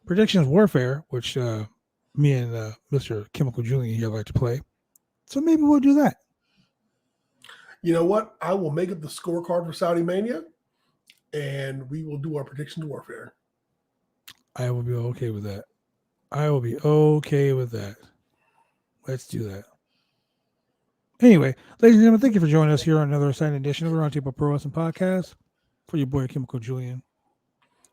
predictions warfare, which me and Mr. Chemical Julian here like to play. So maybe we'll do that. You know what? I will make up the scorecard for Saudi Mania, and we will do our predictions warfare. I will be okay with that. Let's do that. Anyway, ladies and gentlemen, thank you for joining us here on another exciting edition of the Roundtable Pro Wrestling Podcast. For your boy Chemical Julian,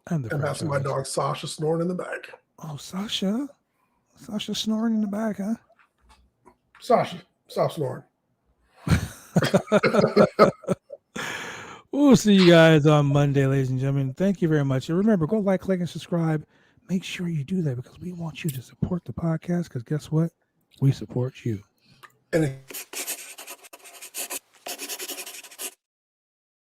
and that's my dog Sasha snoring in the back. Oh, Sasha snoring in the back, huh? Sasha, stop snoring. We'll see you guys on Monday, ladies and gentlemen. Thank you very much. And remember, go like, click, and subscribe. Make sure you do that because we want you to support the podcast because guess what? We support you. And